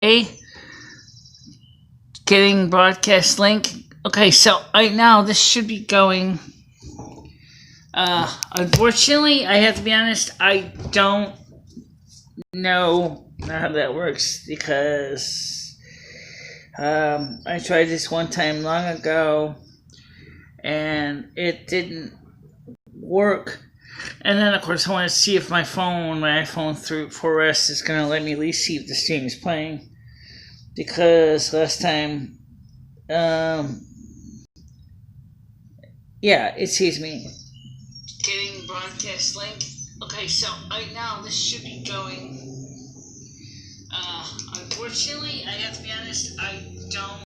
Getting broadcast link. Okay, so right now this should be going. Unfortunately, I have to be honest, I don't know how that works because I tried this one time long ago and it didn't work. And then, of course, I want to see if my iPhone through 4S is going to let me at least see if the stream is playing. Because last time, yeah, it sees me. Getting broadcast link. Okay, so right now this should be going. Unfortunately, I have to be honest, I don't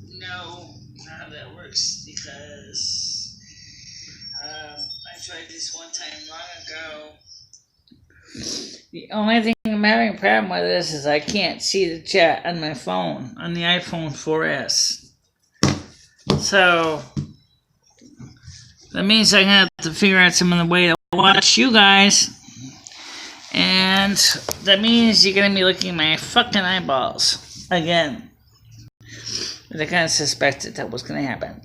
know how that works because I tried this one time long ago. The only thing I'm having a problem with this is I can't see the chat on my phone, on the iPhone 4S. So that means I'm going to have to figure out some other way to watch you guys. And that means you're going to be looking at my fucking eyeballs again. But I kind of suspected that was going to happen.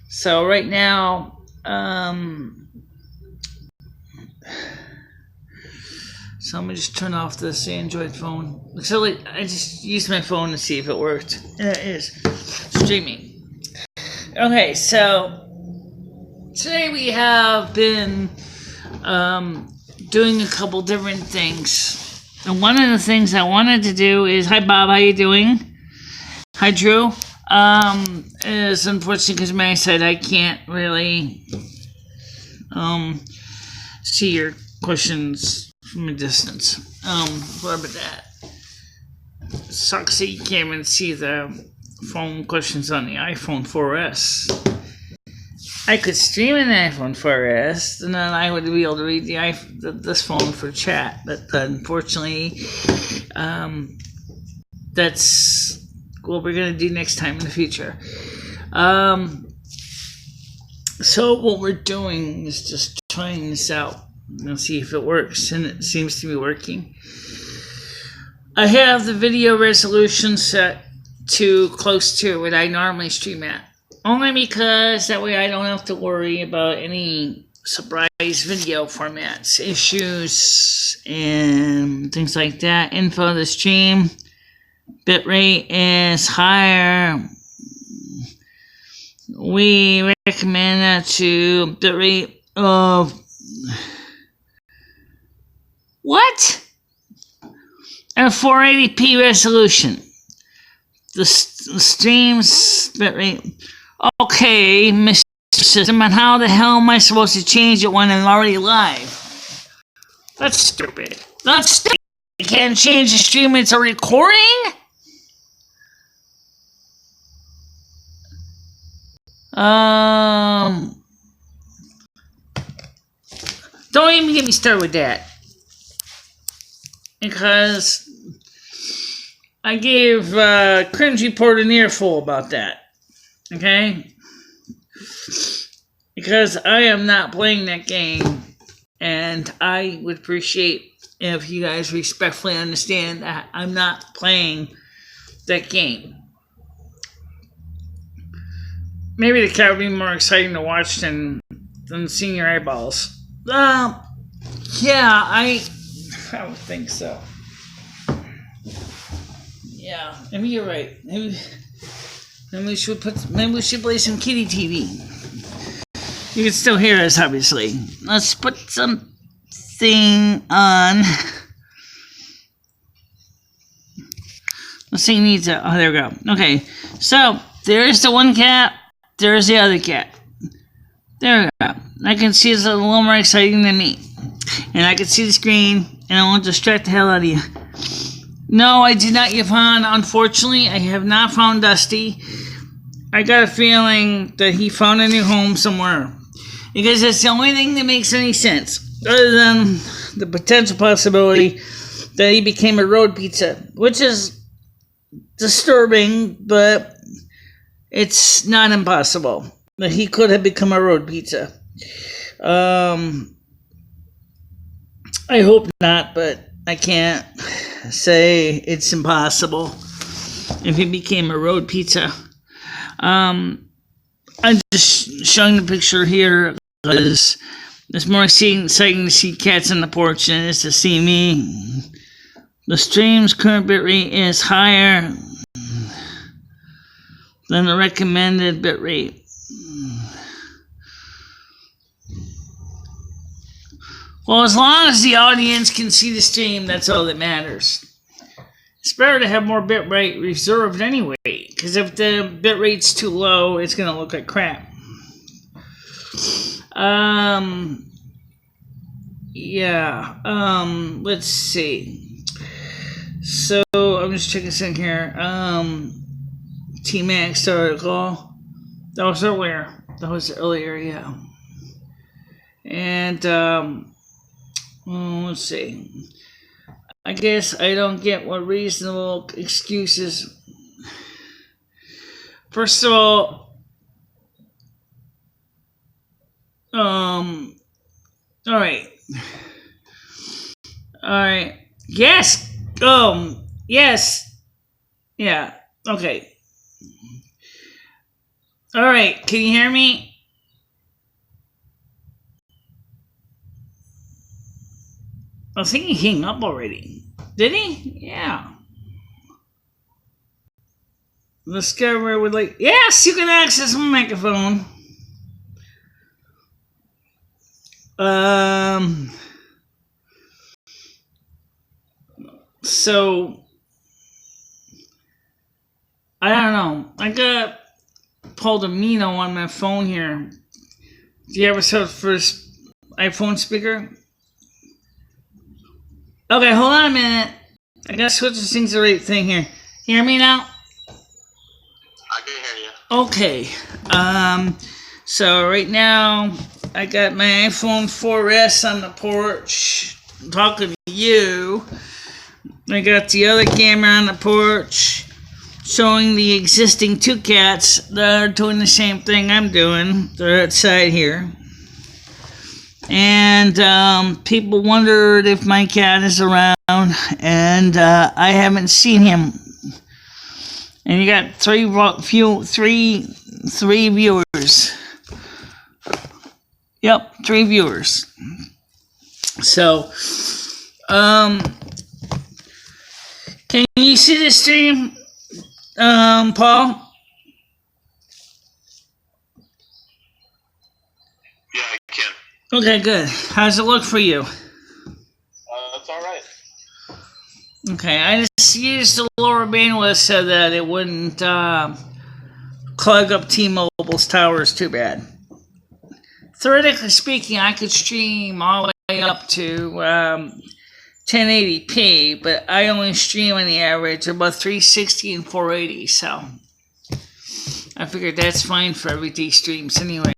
So right now, so let me just turn off this Android phone. So I just used my phone to see if it worked. And it is streaming. Okay, so today we have been doing a couple different things. And one of the things I wanted to do is, hi Bob, how you doing? Hi Drew. Is unfortunately because my side I can't really see your questions from a distance. What about that? Sucks that you can't even see the phone questions on the iPhone 4S. I could stream an iPhone 4S, and then I would be able to read this phone for chat. But unfortunately, that's what we're going to do next time in the future. So what we're doing is just trying this out and see if it works, and it seems to be working. I have the video resolution set to close to what I normally stream at, only because that way I don't have to worry about any surprise video formats, issues, and things like that. Info of the stream. Bitrate is higher. We recommend that to bitrate of what? A 480p resolution. The stream's bitrate. Okay, Mr. System, and how the hell am I supposed to change it when I'm already live? That's stupid. That's stupid. You can't change the stream when it's a recording? Don't even get me started with that. Because I gave Cringe Report an earful about that. Okay? Because I am not playing that game. And I would appreciate if you guys respectfully understand that I'm not playing that game. Maybe the cat would be more exciting to watch than seeing your eyeballs. Yeah, I would think so. Yeah, maybe you're right. Maybe we should play some kitty TV. You can still hear us, obviously. Let's put something on. This thing needs a. Oh, there we go. Okay, so there's the one cat. There's the other cat. There we go. I can see it's a little more exciting than me. And I can see the screen, and I won't distract the hell out of you. No, I did not get found. Unfortunately, I have not found Dusty. I got a feeling that he found a new home somewhere. Because that's the only thing that makes any sense. Other than the potential possibility that he became a road pizza. Which is disturbing, but it's not impossible that he could have become a road pizza. I hope not, but I can't say it's impossible if it became a road pizza. I'm just showing the picture here because it's more exciting to see cats on the porch than it is to see me. The stream's current bitrate is higher than the recommended bitrate. Well, as long as the audience can see the stream, that's all that matters. It's better to have more bitrate reserved anyway, because if the bitrate's too low, it's going to look like crap. Let's see. So, I'm just checking this in here. T-Max article. That was earlier, yeah. And, let's see. I guess I don't get what reasonable excuses. First of all, all right. Yes. Yes. Yeah. Okay. All right. Can you hear me? I think he hung up already. Did he? Yeah. The Discoverer would like... Yes, you can access my microphone. So... I don't know. I got Paldomino on my phone here. Do you ever search for iPhone speaker? Okay, hold on a minute. I gotta switch the things to the right thing here. Hear me now? I can hear you. Okay. So right now, I got my iPhone 4S on the porch. I'm talking to you. I got the other camera on the porch, showing the existing two cats that are doing the same thing I'm doing. They're outside here. And people wondered if my cat is around, and I haven't seen him. And you got three viewers. Yep, 3 viewers. So, can you see the stream, Paul? Yeah, I can. Okay, good. How's it look for you? That's all right. Okay, I just used the lower bandwidth so that it wouldn't clog up T-Mobile's towers too bad. Theoretically speaking, I could stream all the way up to 1080p, but I only stream on the average about 360 and 480, so I figured that's fine for everyday streams anyway.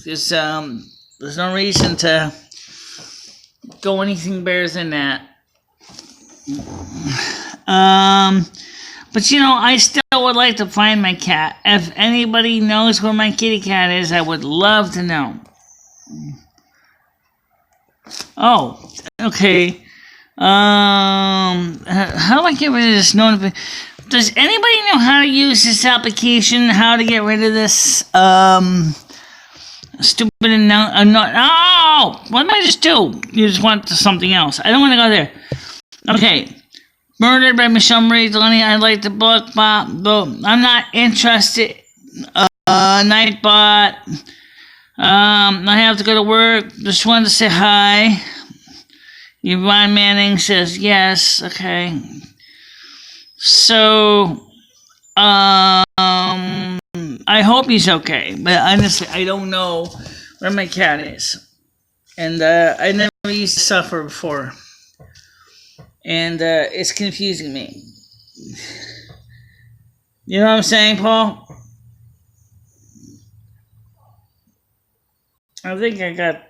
There's no reason to go anything better than that. But I still would like to find my cat. If anybody knows where my kitty cat is, I would love to know. Oh, okay. How do I get rid of this notification? Does anybody know how to use this application? How to get rid of this stupid oh, what did I just do? You just went to something else. I don't want to go there. Okay. Murdered by MicheleMarieDalene. I like the book, but I'm not interested. Nightbot. I have to go to work. Just wanted to say hi. Yvonne Manning says yes. Okay. So, I hope he's okay. But honestly, I don't know where my cat is. And I never used to suffer before. And it's confusing me. You know what I'm saying, Paul? I think I got...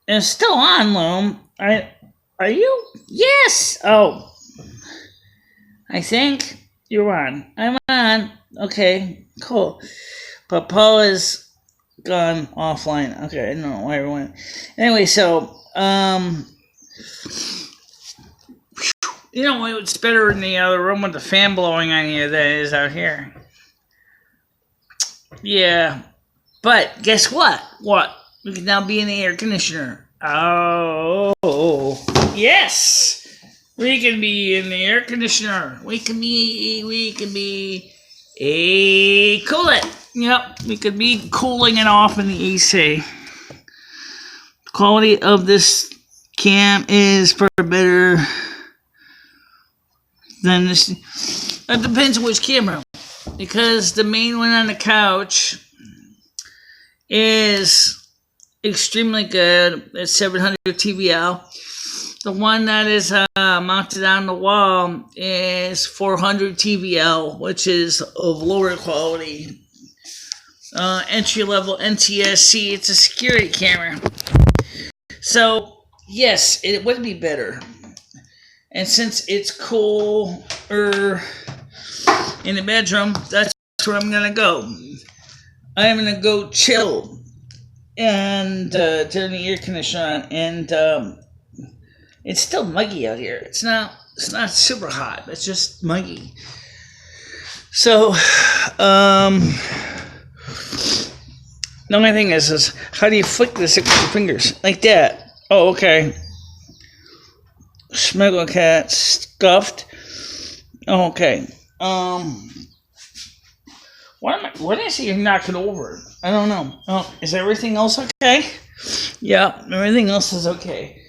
It's still on, Loam. Are you? Yes! Oh. I think you're on. I'm on. Okay, cool. But Paul is gone offline. Okay, I don't know why everyone... Anyway, so... You know, it's better in the other room with the fan blowing on you than it is out here. Yeah. But guess what? What? We can now be in the air conditioner. Oh, yes. We can be in the air conditioner. We can be a coolant. Yep, we could be cooling it off in the AC. The quality of this cam is far better than this. It depends on which camera, because the main one on the couch is extremely good. It's 700 TVL. The one that is mounted on the wall is 400 TVL, which is of lower quality. Entry level NTSC. It's a security camera. So, yes, it would be better. And since it's cooler in the bedroom, that's where I'm going to go. I'm going to go chill and turn the air conditioner on. And it's still muggy out here. It's not super hot. It's just muggy. So, the only thing is how do you flick this with your fingers? Like that. Oh, okay. Smuggle cat scuffed. Oh, okay. What is he knocking over? I don't know. Oh, is everything else okay? Yeah, everything else is okay.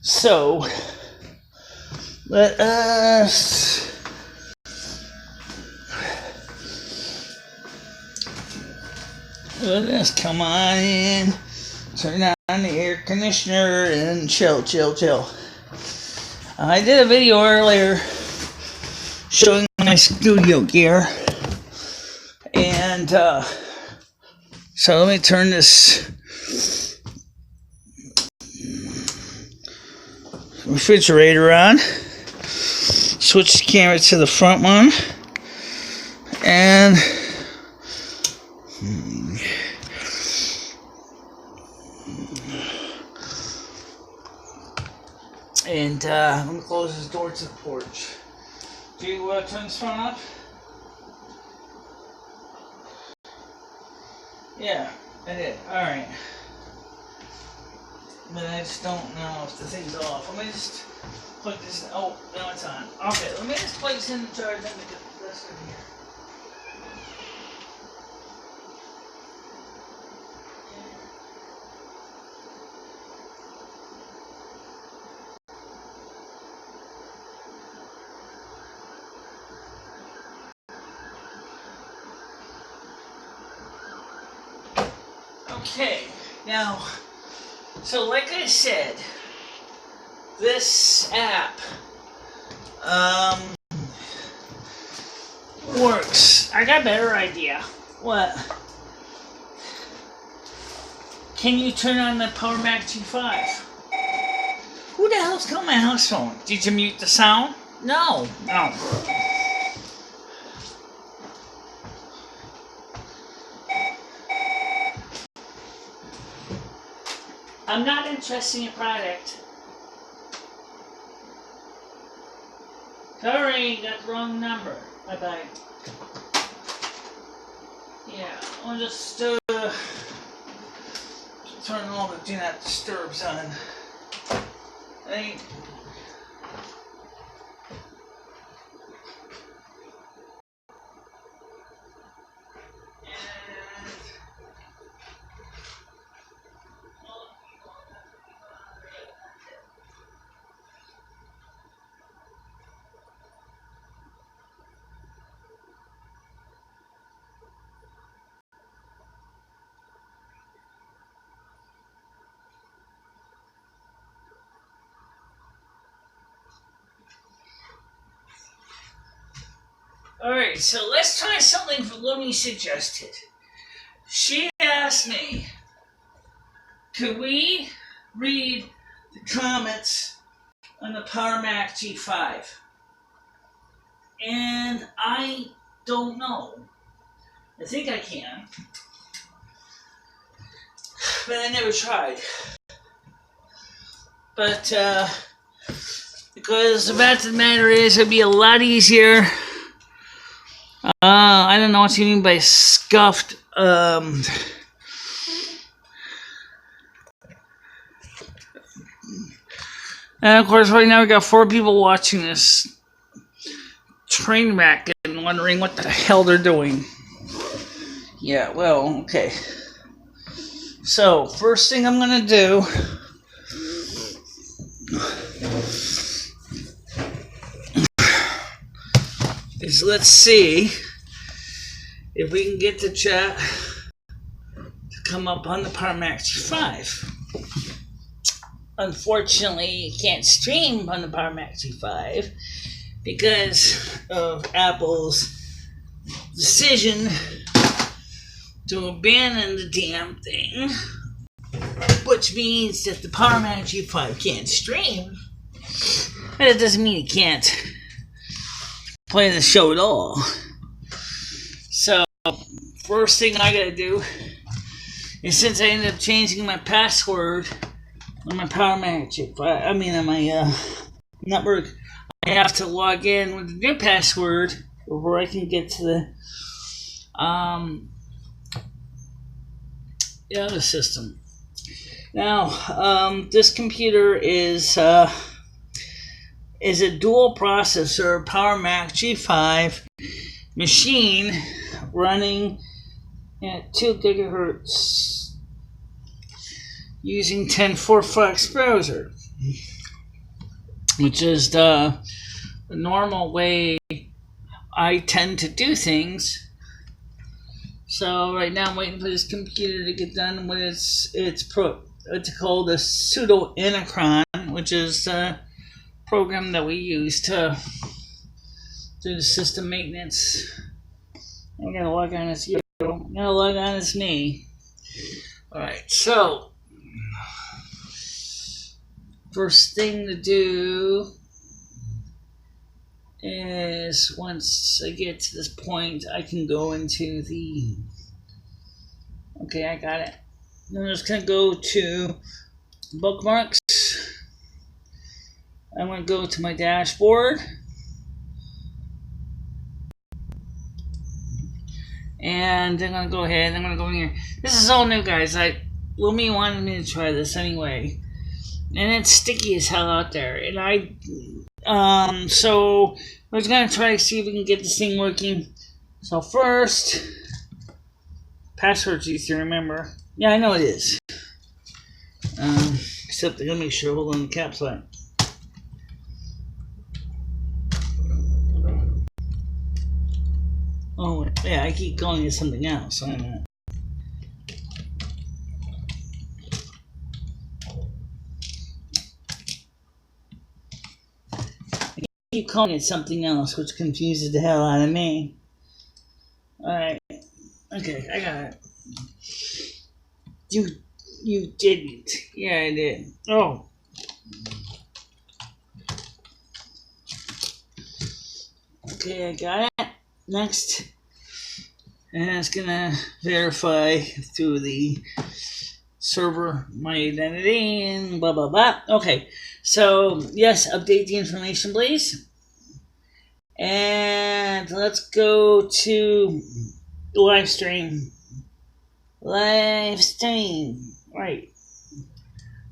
So let us come on in, turn on the air conditioner, and chill. I did a video earlier showing my studio gear, and so let me turn this refrigerator on, switch the camera to the front one, and I'm going to close this door to the porch. Do you turn this phone up? Yeah, I did. Alright. But I just don't know if the thing's off. Let me just plug this. Oh, now it's on. Okay, let me just plug this in the charge and get this in here. Okay, now, so like I said, this app works. I got a better idea. What? Can you turn on the Power Mac G5? Who the hell's calling my house phone? Did you mute the sound? No. I'm not interested in your product. Sorry, got the wrong number. Bye-bye. Yeah, I'll just turn all the do not disturbs on. Hey. Alright, so let's try something Lumi suggested. She asked me, could we read the comments on the Power Mac G5? And I don't know. I think I can. But I never tried. But, because the fact of the matter is, it'd be a lot easier. I don't know what you mean by scuffed. And of course, right now we got 4 people watching this train wreck and wondering what the hell they're doing. Yeah, well, okay. So, first thing I'm gonna do is let's see if we can get the chat to come up on the PowerMax 5. Unfortunately, you can't stream on the PowerMax 5 because of Apple's decision to abandon the damn thing, which means that the PowerMax G5 can't stream, but it doesn't mean it can't play the show at all. So, first thing I gotta do is, since I ended up changing my password on my PowerMax G5, on my network, I have to log in with the new password before I can get to the other system. Now, this computer is a dual processor PowerMax G5 machine running at 2 gigahertz using 10.4 browser, which is the normal way I tend to do things. So right now I'm waiting for this computer to get done with it's called a pseudo Anacron, which is a program that we use to do the system maintenance. I gotta log on as you. I gotta log on as me. Alright, so first thing to do is, once I get to this point, I can go into the... Okay, I got it. I'm just going to go to bookmarks. I'm going to go to my dashboard. And I'm going to go ahead. I'm going to go in here. This is all new, guys. Lumi wanted me to try this anyway. And it's sticky as hell out there. And so we're just gonna try to see if we can get this thing working. So first, password's easy to remember. Yeah, I know it is. Except I'm gonna make sure. Hold on, the caps lock. Oh yeah, I keep calling it something else. I don't know. Keep calling it something else, which confuses the hell out of me. Alright. Okay, I got it. You didn't. Yeah, I did. Oh. Okay, I got it. Next. And it's gonna verify through the server my identity and blah blah blah. Okay. So, yes, update the information, please. And let's go to live stream. Live stream. Right.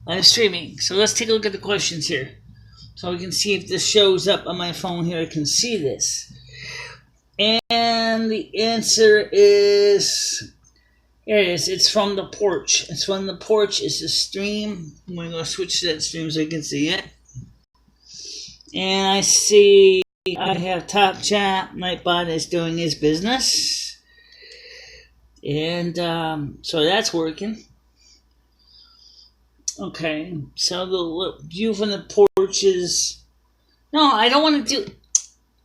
Live streaming. So let's take a look at the questions here. So we can see if this shows up on my phone here. I can see this. And the answer is... Here it is. It's from the Porch. It's from the Porch. It's a stream. I'm going to go switch to that stream so you can see it. And I see I have top chat. Nightbot is doing his business. And so that's working. Okay. So the view from the porch is... No, I don't want to do...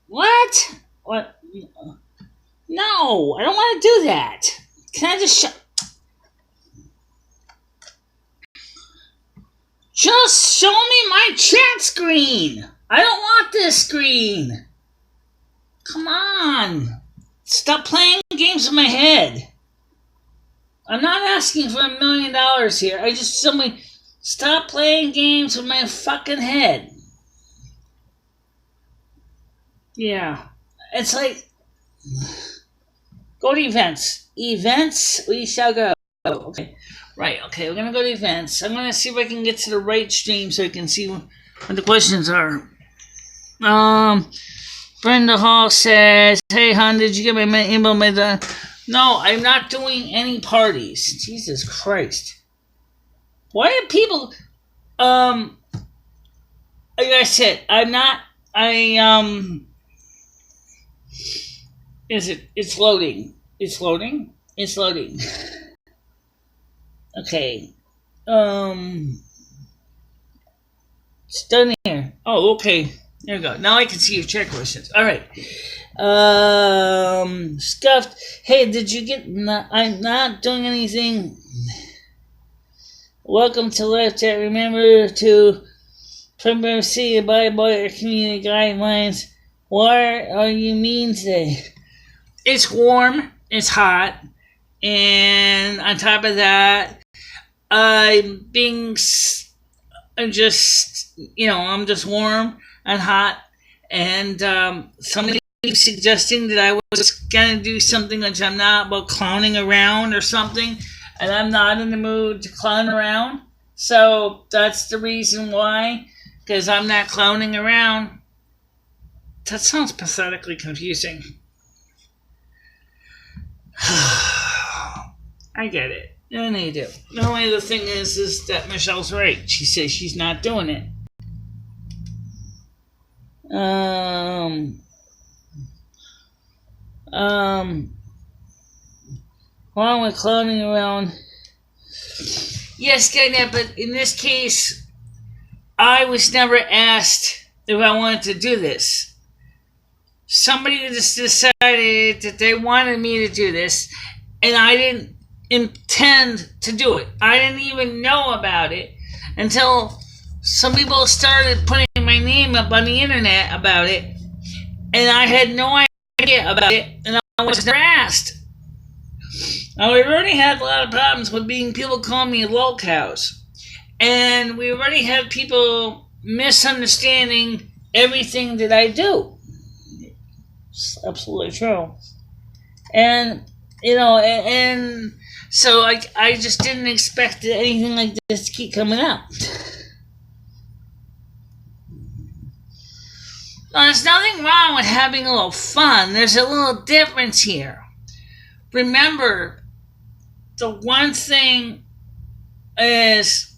What? What? No, I don't want to do that. Can I just Just show me my chat screen. I don't want this screen. Come on. Stop playing games in my head. I'm not asking for $1 million here. I just Stop playing games with my fucking head. Yeah. It's like, go to events. Events, we shall go. Okay. Right, okay, we're gonna go to events. I'm gonna see if I can get to the right stream so I can see what the questions are. Brenda Hall says, "Hey, hon, did you get my email? No, I'm not doing any parties. Jesus Christ. Why are people, like I said, it's loading. It's loading? It's loading. Okay. It's done here. Oh, okay. There we go. Now I can see your chat questions. All right. Scuffed. Hey, did you get? I'm not doing anything. Welcome to live chat. Remember to see abide by our community guidelines. Why are you mean today? It's warm. It's hot, and on top of that, I'm just warm and hot, and somebody suggesting that I was gonna do something which I'm not, about clowning around or something, and I'm not in the mood to clown around. So that's the reason why, because I'm not clowning around. That sounds pathetically confusing. I get it. And they do. The only other thing is that Michelle's right. She says she's not doing it. Along with cloning around. Yes, Skynet, but in this case, I was never asked if I wanted to do this. Somebody just decided that they wanted me to do this, and I didn't intend to do it. I didn't even know about it until some people started putting my name up on the internet about it, and I had no idea about it, and I was never asked. Now, we've already had a lot of problems with people calling me lolcows, and we already had people misunderstanding everything that I do. It's absolutely true. And, and so I just didn't expect anything like this to keep coming up. Now, there's nothing wrong with having a little fun. There's a little difference here. Remember, the one thing is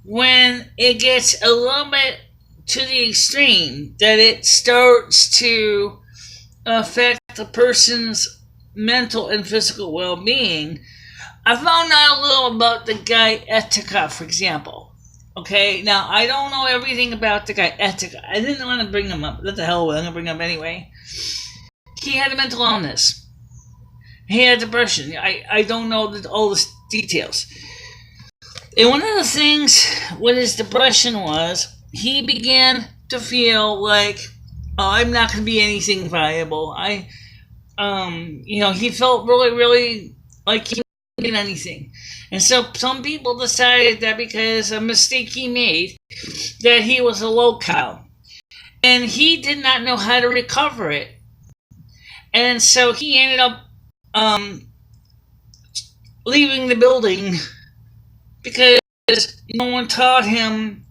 when it gets a little bit to the extreme, that it starts to affect the person's mental and physical well-being. I found out a little about the guy Etika, for example. Okay, now I don't know everything about the guy Etika. I didn't want to bring him up. What the hell, I'm going to bring him up anyway. He had a mental illness. He had depression. I don't know all the details. And one of the things with his depression was he began to feel like, I'm not going to be anything valuable. He felt really, really like he couldn't be anything. And so some people decided that because of a mistake he made, that he was a lolcow. And he did not know how to recover it. And so he ended up leaving the building because no one taught him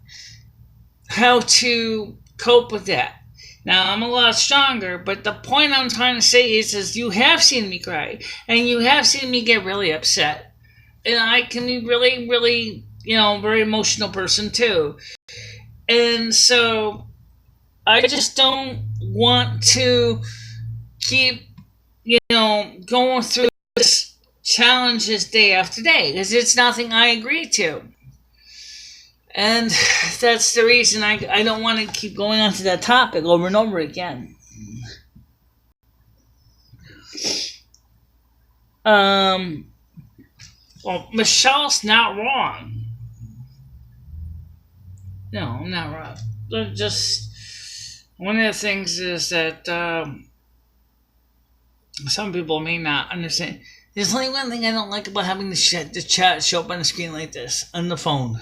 how to cope with that. Now, I'm a lot stronger, but the point I'm trying to say is you have seen me cry, and you have seen me get really upset. And I can be really, really, very emotional person too. And so I just don't want to keep, going through this challenges day after day, because it's nothing I agree to. And that's the reason I don't want to keep going on to that topic over and over again. Well, Michelle's not wrong. No, I'm not wrong. Just one of the things is that some people may not understand. There's only one thing I don't like about having the chat show up on the screen like this, on the phone.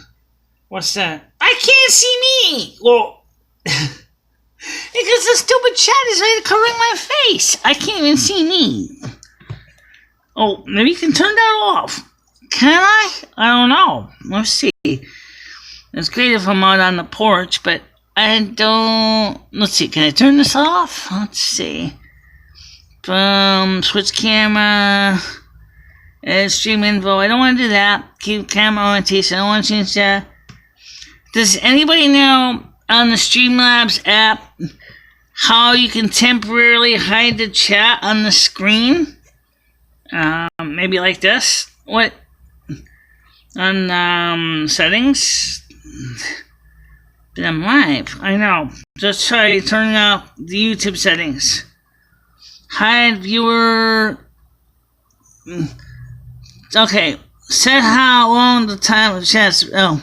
What's that? I can't see me! Well, because the stupid chat is right covering my face. I can't even see me. Oh, maybe you can turn that off. Can I? I don't know. Let's see. It's great if I'm out on the porch, but I don't... Let's see. Can I turn this off? Let's see. Switch camera. Stream info. I don't want to do that. Keep camera orientation. I don't want to change that. Does anybody know on the Streamlabs app how you can temporarily hide the chat on the screen? Maybe like this. What? On settings. But I'm live. I know. Just try turning off the YouTube settings. Hide viewer. Okay. Set how long the time of chat. Oh.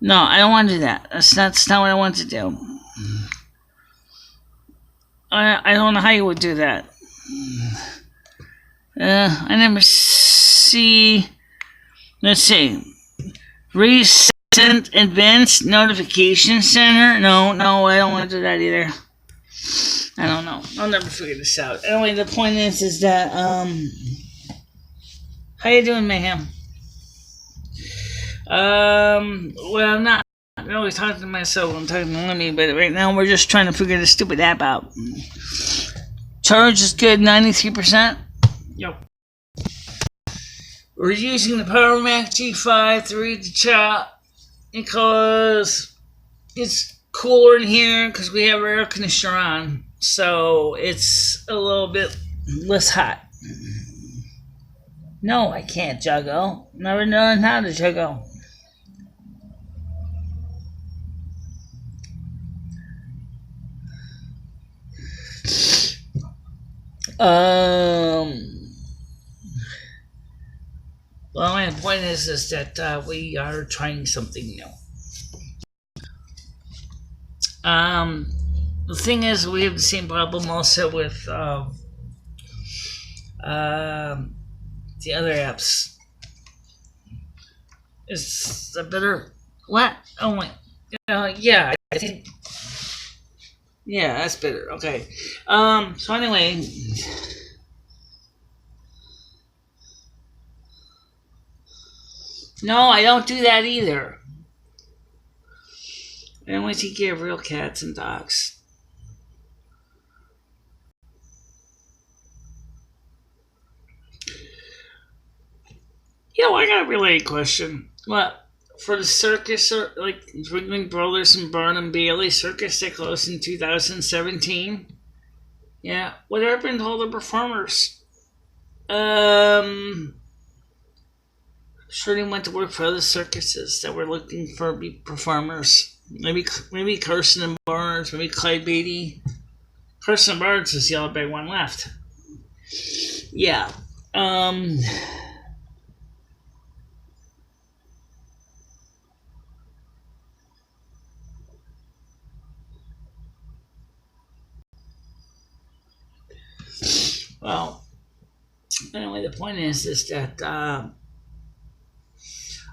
No, I don't want to do that. That's not what I want to do. I don't know how you would do that. I never see. Let's see. Recent advanced notification center. No, I don't want to do that either. I don't know. I'll never figure this out. Anyway, the point is that how you doing, Mayhem? Well, I'm not really talking to myself. I'm talking to Lemmy, but right now we're just trying to figure this stupid app out. Charge is good, 93%. Yep. We're using the Power Mac G5 to read the chat because it's cooler in here because we have our air conditioner on, so it's a little bit less hot. No, I can't juggle. Never known how to juggle. Well, my point is that we are trying something new. The thing is, we have the same problem also with the other apps. Is a better what? Oh wait, yeah, I think. Yeah, that's better. Okay. So anyway. No, I don't do that either. I only take care of real cats and dogs. I got a related question. What? For the circus, or like Ringling Brothers and Barnum Bailey circus that closed in 2017? Yeah. What happened to all the performers? Sure, they went to work for other circuses that were looking for performers. Maybe Carson and Barnes, maybe Clyde Beatty. Carson and Barnes is the other big one left. Yeah. Well, anyway, the point is that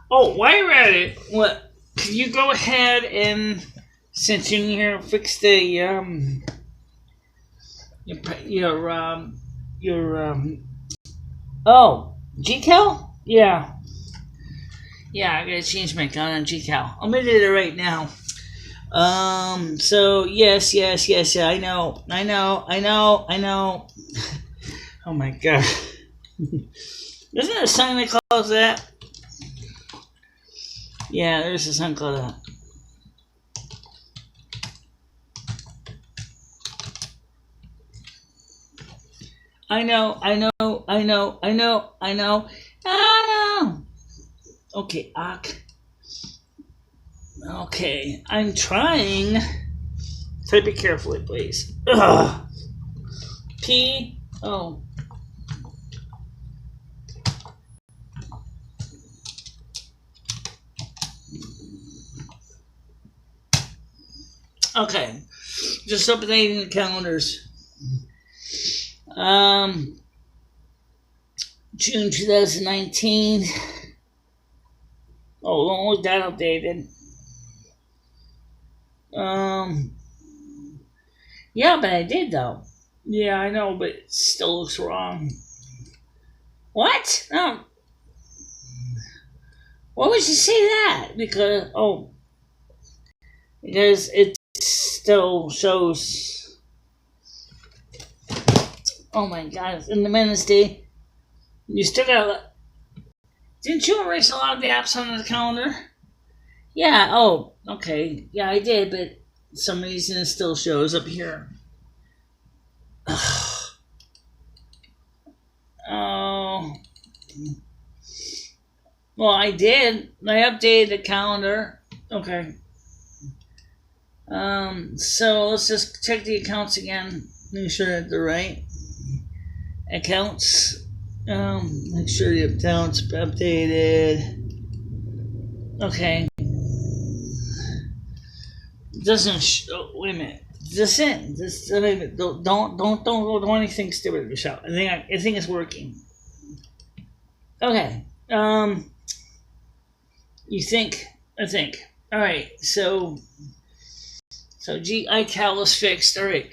while you're at it, what can you go ahead and, since you're here, fix the GCal? Yeah, I gotta change my account on GCal. I'm gonna do it right now. So yes, I know. Oh my god. Isn't there a sign that calls that? Yeah, there's a sign called that. I know. Okay, okay, I'm trying. Type it carefully, please. Ugh. P-O. Okay, just updating the calendars. June 2019. Oh, don't look that updated. Yeah, but I did though. Yeah, I know, but it still looks wrong. What? No. Why would you say that? Because it still shows. Oh my God! It's in the Wednesday. You still got. Didn't you erase a lot of the apps on the calendar? Yeah. Oh, okay. Yeah, I did, but for some reason it still shows up here. Oh. Well, I did. I updated the calendar. Okay. So let's just check the accounts again. Make sure that they're right. Accounts. Make sure the accounts updated. Okay. Doesn't wait a minute. Wait a minute. Don't do anything stupid, Michelle. I think it's working. Okay. You think? I think. All right. So iCal is fixed. All right.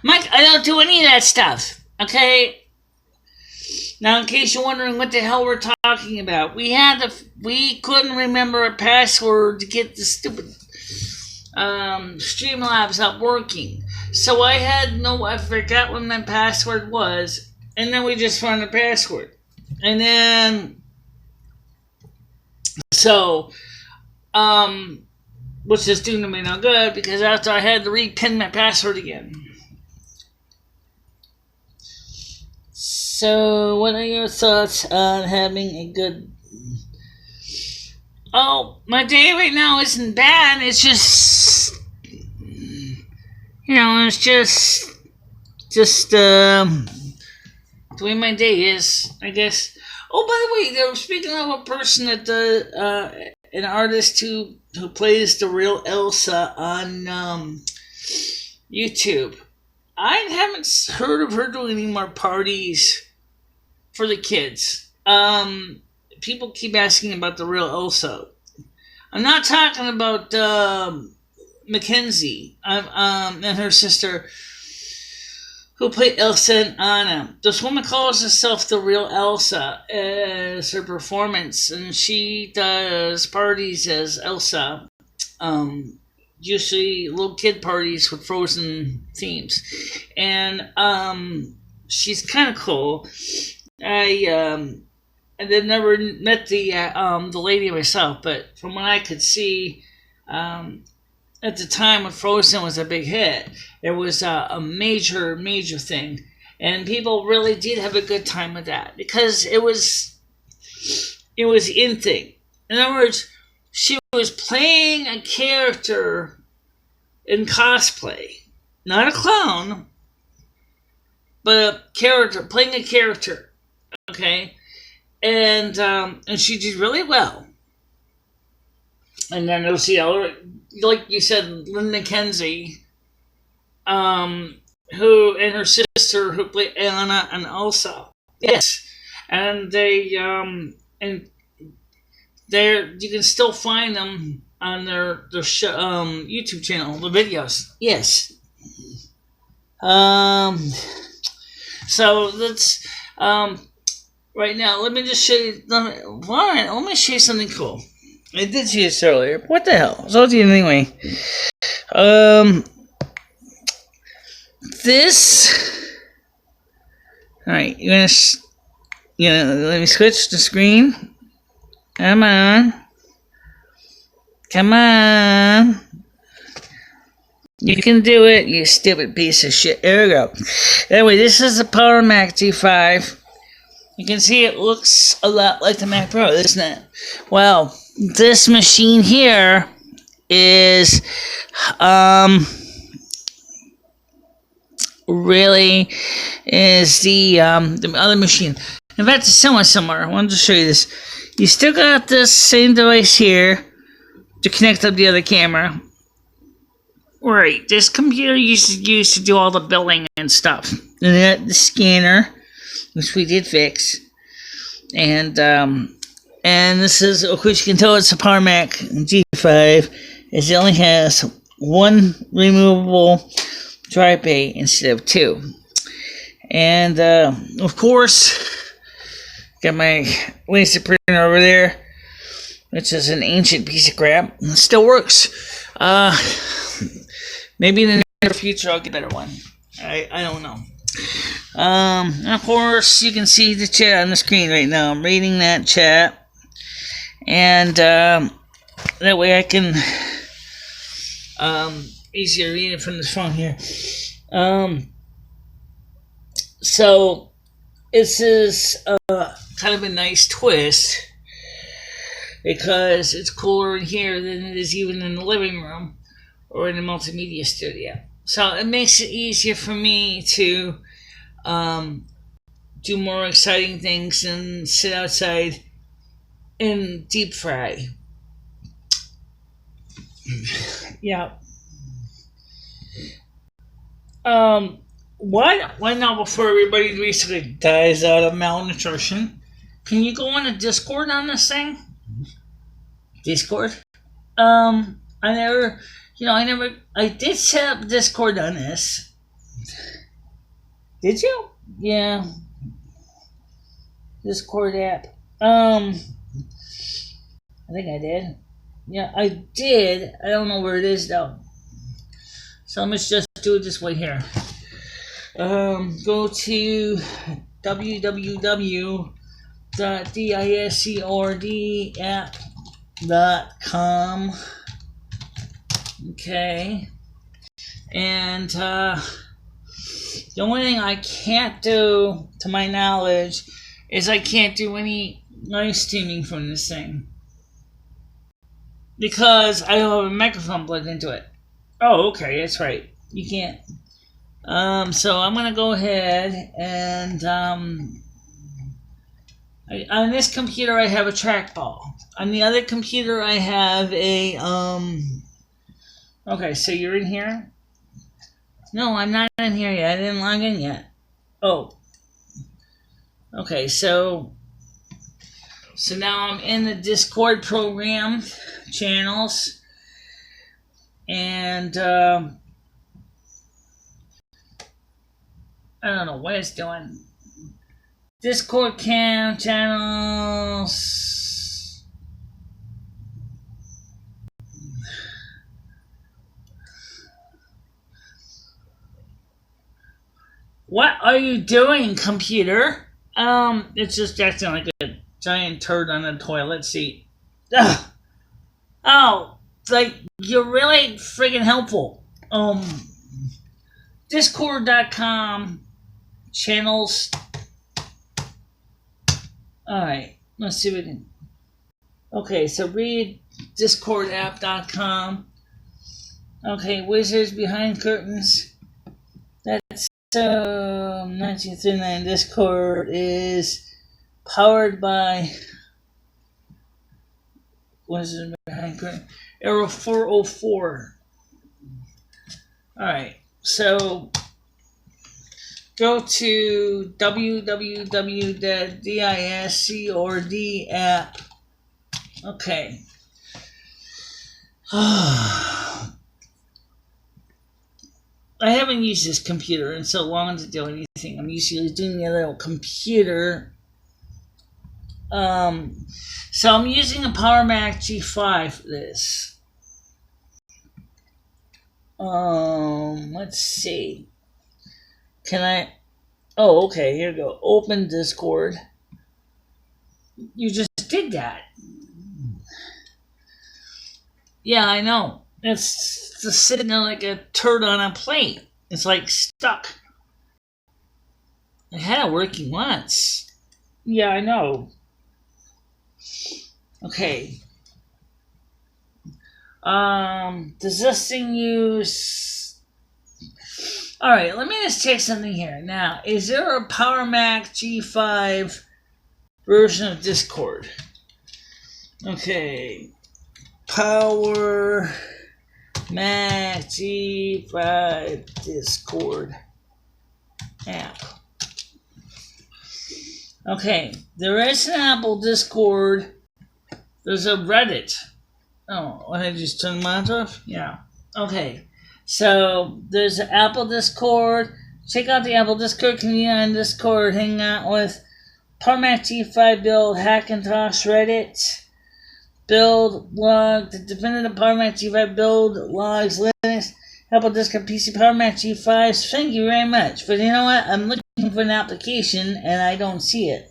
Mike, I don't do any of that stuff. Okay. Now, in case you're wondering what the hell we're talking about, we couldn't remember a password to get the stupid Streamlabs up working. So I forgot what my password was, and then we just found a password. And then, which is doing me no good because after I had to re-pin my password again. So, what are your thoughts on having a good... Oh, my day right now isn't bad. It's just... it's just the way my day is, I guess. Oh, by the way, they were speaking of a person that an artist who plays the real Elsa on YouTube. I haven't heard of her doing any more parties for the kids. People keep asking about the real Elsa. I'm not talking about Mackenzie and her sister who played Elsa and Anna. This woman calls herself the real Elsa as her performance, and she does parties as Elsa. Usually little kid parties with Frozen themes, and she's kind of cool. I've never met the lady myself, but from what I could see, at the time when Frozen was a big hit, it was a major thing, and people really did have a good time with that because it was in thing. In other words, she was playing a character in cosplay, not a clown, but playing a character. Okay, and she did really well. And then there's the other, like you said, Lynn McKenzie, who and her sister who played Anna and Elsa. Yes, and you can still find them on their YouTube channel, the videos. Yes. So let's right now. Let me just show you. Let me show you something cool. I did see this earlier. What the hell? I told you anyway. This. All right, you're gonna let me switch the screen. Come on. You can do it, you stupid piece of shit. There we go. Anyway, this is the Power Mac G5. You can see it looks a lot like the Mac Pro, doesn't it? Well, this machine here is really is the other machine. In fact, it's somewhere. I wanted to show you this. You still got this same device here to connect up the other camera. Right, this computer used to do all the billing and stuff. And then the scanner, which we did fix, and And this is, of course, you can tell it's a Power Mac G5, is it only has one removable drive bay instead of two. And, of course, got my laser printer over there, which is an ancient piece of crap. It still works. Maybe in the near future I'll get a better one. I don't know. And of course, you can see the chat on the screen right now. I'm reading that chat. And that way I can easier read it from the phone here. So this is kind of a nice twist because it's cooler in here than it is even in the living room or in the multimedia studio. So it makes it easier for me to do more exciting things and sit outside and deep fry. Yeah. Why now, before everybody basically dies out of malnutrition, can you go on a Discord on this thing? Discord? I did set up Discord on this. Did you? Yeah. Discord app. I think I did. Yeah, I did. I don't know where it is though. So let's just do it this way here. Go to www.discordapp.com. Okay. And the only thing I can't do, to my knowledge, is I can't do any live streaming from this thing. Because I don't have a microphone plugged into it. Oh, okay, that's right. You can't. So I'm gonna go ahead and on this computer I have a trackball. On the other computer I have a Okay, so you're in here? No, I'm not in here yet. I didn't log in yet. Oh. Okay, so now I'm in the Discord program channels, and I don't know what it's doing. Discord cam channels. What are you doing, computer? It's just acting like a giant turd on a toilet seat. Ugh. Oh, like, you're really friggin' helpful. Discord.com channels. Alright, let's see if we can. Okay, so read discordapp.com. Okay, Wizards Behind Curtains. That's 1939. Discord is powered by Wizards Behind Curtains. Arrow 404. Alright, so go to www.discordapp. Okay. I haven't used this computer in so long to do anything. I'm usually doing the other computer. So I'm using a Power Mac G5 for this. Let's see. Can I? Oh, okay. Here we go. Open Discord. You just did that. Yeah, I know. It's just sitting there like a turd on a plate. It's like stuck. I had it working once. Yeah, I know. Okay. Does this thing use... Alright, let me just check something here. Now, is there a Power Mac G5 version of Discord? Okay. Power Mac G5 Discord app. Okay, there is an Apple Discord There's a Reddit. Oh, I just turned mine off? Yeah. Okay. So, there's an Apple Discord. Check out the Apple Discord community on Discord. Hang out with Parmac G5 build, Hackintosh Reddit, build log, the definitive Parmac G5 build logs, Linux, Apple Discord PC Parmac G5s. Thank you very much. But you know what? I'm looking for an application and I don't see it.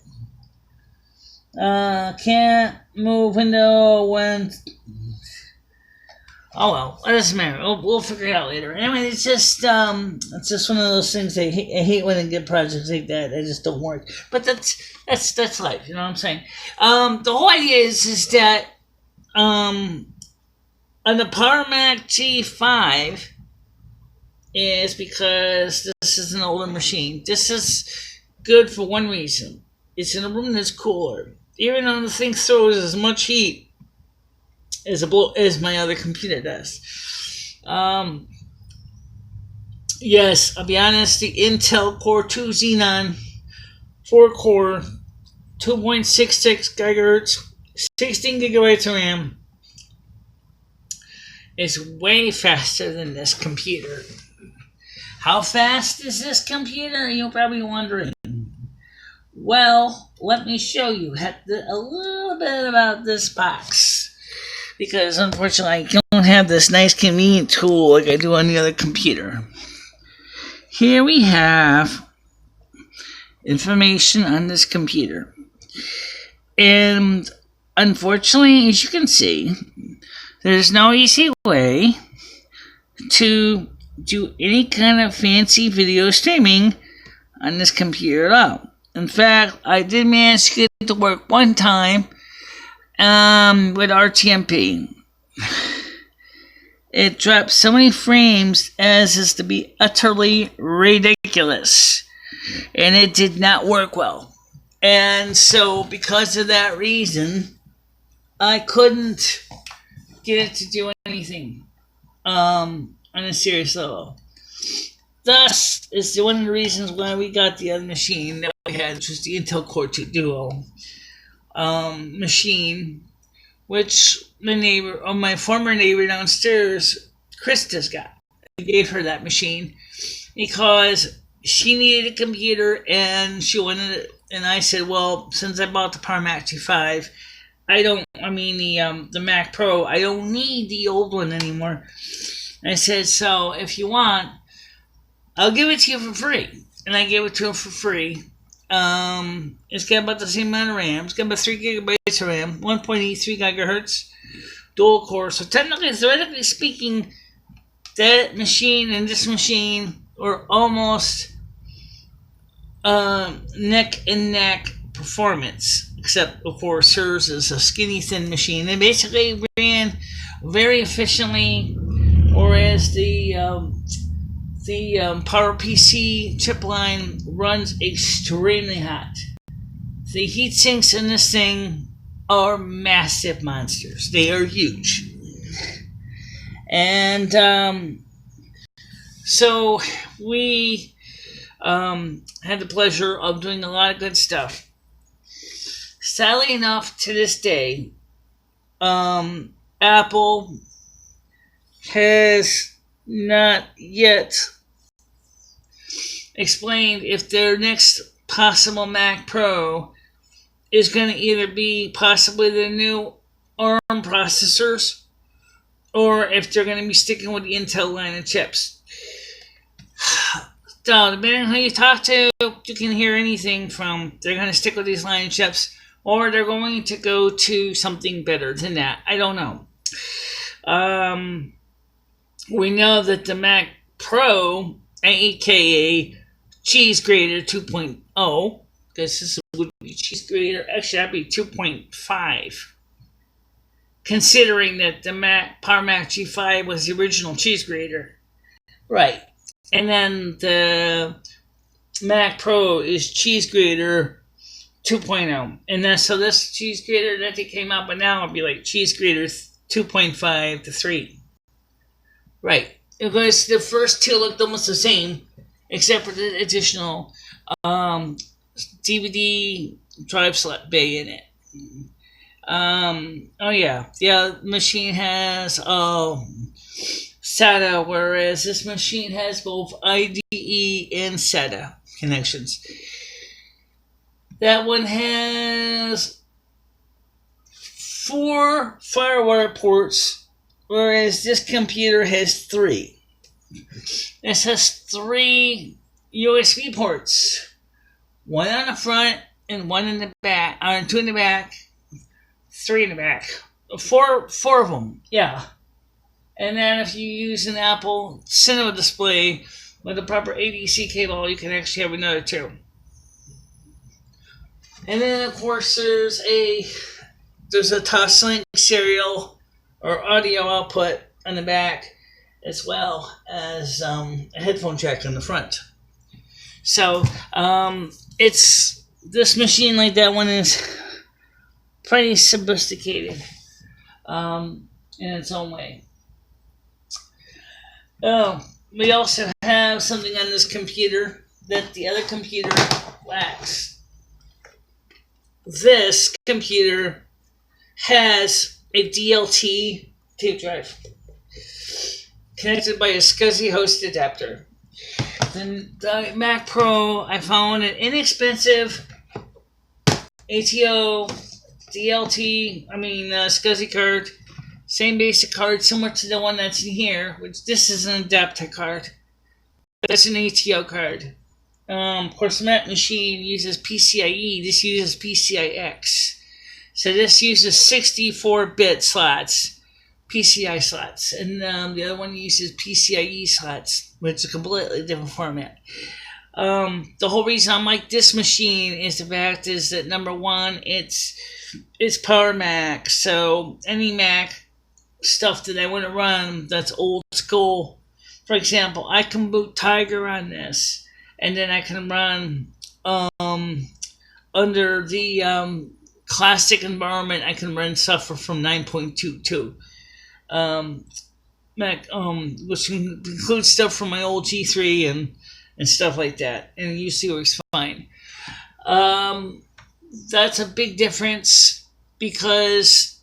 Can't move window when. Oh well, it doesn't matter. We'll figure it out later. Anyway, it's just one of those things. I hate when I get projects like that. They just don't work. But that's life. You know what I'm saying? The whole idea is that on the Parmac G5 is because this is an older machine. This is good for one reason. It's in a room that's cooler. Even though the thing throws as much heat as my other computer does. Yes, I'll be honest, the Intel Core 2 Xenon 4-core, 2.66 gigahertz, 16 gigabytes of RAM is way faster than this computer. How fast is this computer? You're probably wondering. Well, let me show you a little bit about this box. Because unfortunately I don't have this nice convenient tool like I do on the other computer. Here we have information on this computer. And unfortunately, as you can see, there's no easy way to do any kind of fancy video streaming on this computer at all. In fact, I did manage to get it to work one time with RTMP. It dropped so many frames as is to be utterly ridiculous. And it did not work well. And so, because of that reason, I couldn't get it to do anything on a serious level. Thus, is one of the reasons why we got the other machine that we had, which was the Intel Core 2 Duo machine, which my former neighbor downstairs, Krista's got. I gave her that machine because she needed a computer and she wanted it. And I said, well, since I bought the Parmac G5, the Mac Pro, I don't need the old one anymore. I said, so if you want, I'll give it to you for free. And I gave it to her for free. It's got about the same amount of RAM. It's got about 3 gigabytes of RAM, 1.83 gigahertz, dual core. So theoretically speaking, that machine and this machine are almost neck and neck performance, except of course hers is a skinny thin machine. They basically ran very efficiently, whereas the PowerPC chip line runs extremely hot. The heat sinks in this thing are massive monsters. They are huge. And so we had the pleasure of doing a lot of good stuff. Sadly enough, to this day, Apple has not yet explained if their next possible Mac Pro is going to either be possibly the new ARM processors or if they're going to be sticking with the Intel line of chips. So, depending on who you talk to, you can hear anything from they're going to stick with these line of chips or they're going to go to something better than that. I don't know. We know that the Mac Pro, aka Cheese Grater 2.0, because this would be Cheese Grater, actually that'd be 2.5. Considering that the Parmac G5 was the original Cheese Grater. Right. And then the Mac Pro is Cheese Grater 2.0. And then, so this Cheese Grater that they came out with now would be like Cheese Grater 2.5 to 3. Right. Because the first two looked almost the same, except for the additional DVD drive slot bay in it. Oh yeah, the machine has SATA, whereas this machine has both IDE and SATA connections. That one has 4 FireWire ports, whereas this computer has 3. This has 3 USB ports, 1 on the front and 1 in the back, 2 in the back, 3 in the back, 4 of them, yeah. And then if you use an Apple Cinema display with a proper ADC cable, you can actually have another 2. And then of course there's a Toslink serial or audio output on the back, as well as a headphone jack on the front. So it's this machine, like that one, is pretty sophisticated in its own way. We also have something on this computer that the other computer lacks. This computer has a DLT tape drive connected by a SCSI host adapter. The Mac Pro, I found an inexpensive ATO DLT, SCSI card. Same basic card, similar to the one that's in here, which this is an adapter card. That's an ATO card. Of course, the Mac machine uses PCIe. This uses PCIX. So this uses 64-bit slots, PCI slots, and the other one uses PCIe slots, which is a completely different format. The whole reason I like this machine is the fact is that, number one, it's Power Mac, so any Mac stuff that I want to run that's old school, for example, I can boot Tiger on this, and then I can run under the classic environment. I can run stuff from 9.22. Mac, which includes stuff from my old G3 and stuff like that, and it usually works fine. That's a big difference because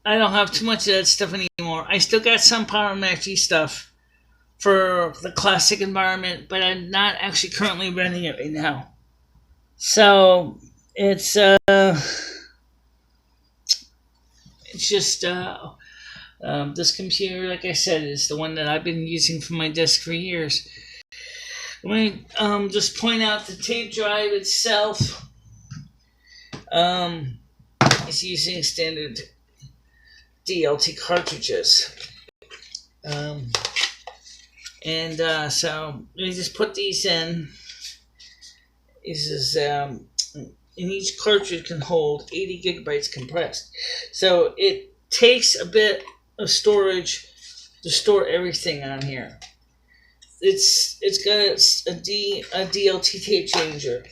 I don't have too much of that stuff anymore. I still got some Power Mac G stuff for the classic environment, but I'm not actually currently running it right now. So it's just this computer, like I said, is the one that I've been using for my desk for years. Let me just point out the tape drive itself. It's using standard DLT cartridges. So let me just put these in. This is and each cartridge can hold 80 gigabytes compressed. So it takes a bit of storage to store everything on here. It's got a DLT tape changer.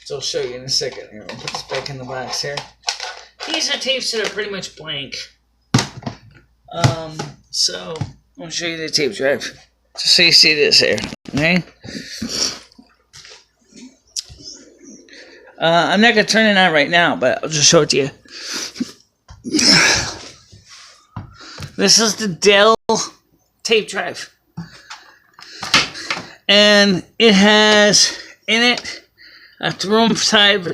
So I'll show you in a second here. I'll put this back in the box here. These are tapes that are pretty much blank. So I'll show you the tape drive, just so you see this here. Okay. I'm not gonna turn it on right now, but I'll just show it to you. This is the Dell tape drive, and it has in it a room size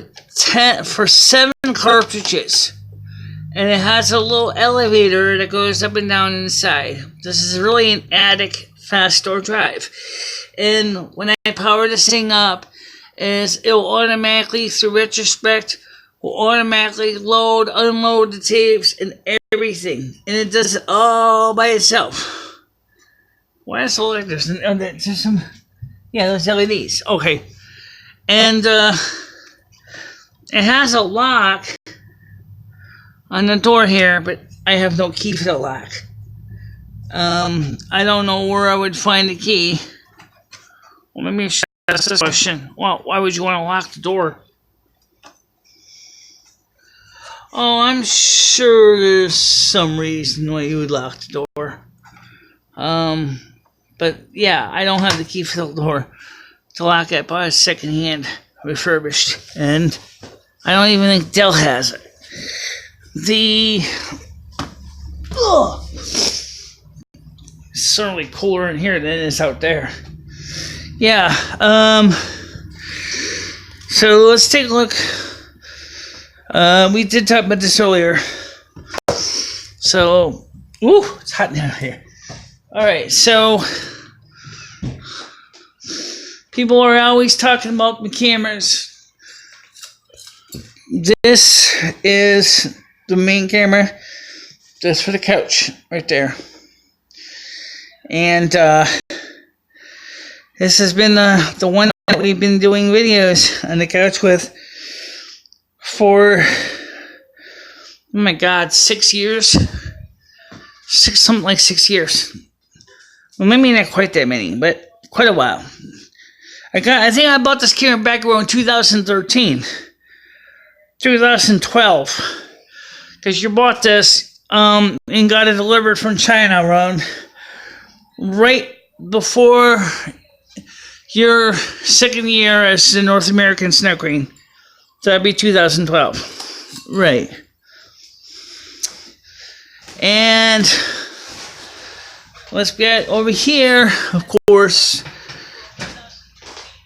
for 7 cartridges, and it has a little elevator that goes up and down inside. This is really an attic fast store drive, and when I power this thing up, it will automatically, through retrospect, will automatically load, unload the tapes and everything, and it does it all by itself. Why is it like this? There's some, yeah, those LEDs. Okay, and it has a lock on the door here, but I have no key for the lock. I don't know where I would find the key. Well, let me ask this question. Well, why would you want to lock the door? Oh, I'm sure there's some reason why you would lock the door. But yeah, I don't have the key for the door to lock it. I bought it secondhand, refurbished, and I don't even think Dell has it. It's certainly cooler in here than it is out there. Yeah, so let's take a look. We did talk about this earlier. So, it's hot down here. Alright, so people are always talking about the cameras. This is the main camera. That's for the couch right there. And this has been the one that we've been doing videos on the couch with for, oh my God, 6 years? Something like 6 years. Well, maybe not quite that many, but quite a while. I think I bought this camera back around 2013. 2012. Because you bought this and got it delivered from China around right before your second year as the North American Snow Queen. So that'd be 2012. Right. And let's get over here, of course.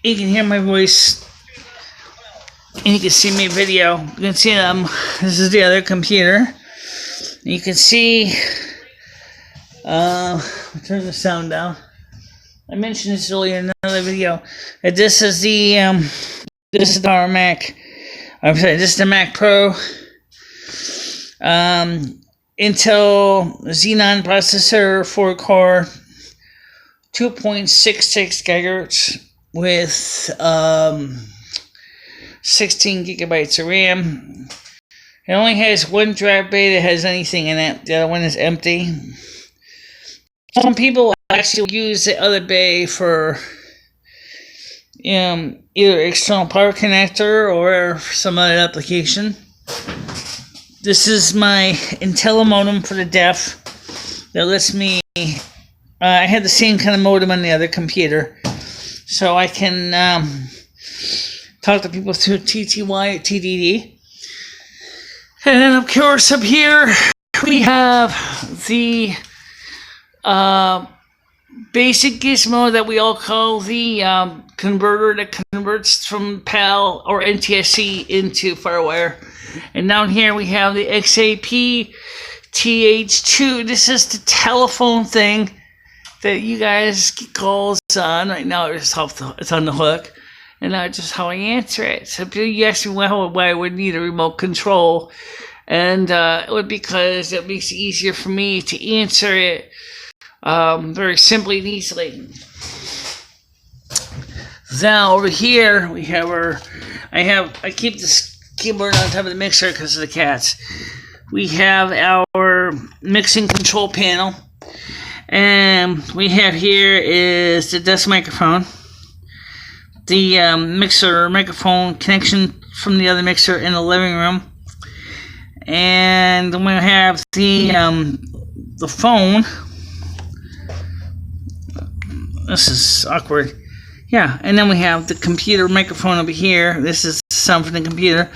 You can hear my voice. And you can see my video. You can see this is the other computer. You can see, I'll turn the sound down. I mentioned this earlier in another video. This is our Mac. I'm sorry, this is the Mac Pro. Intel Xenon processor, 4-core, 2.66 gigahertz with 16 gigabytes of RAM. It only has one drive bay that has anything in it. The other one is empty. Some people actually use the other bay for either external power connector or some other application. This is my Intel modem for the deaf that lets me. I had the same kind of modem on the other computer, so I can talk to people through TTY, TDD. And then, of course, up here we have the basic gizmo that we all call the converter that converts from PAL or NTSC into Firewire. And down here we have the XAP TH2. This is the telephone thing that you guys get calls on. Right now it's on the hook. And that's just how I answer it. So if you ask me why I would need a remote control, and it would be because it makes it easier for me to answer it very simply and easily. Now over here we have I keep this keyboard on top of the mixer because of the cats. We have our mixing control panel, and we have here is the desk microphone, the mixer microphone connection from the other mixer in the living room, and then we have the phone. This is awkward. Yeah, and then we have the computer microphone over here. This is the sound from the computer.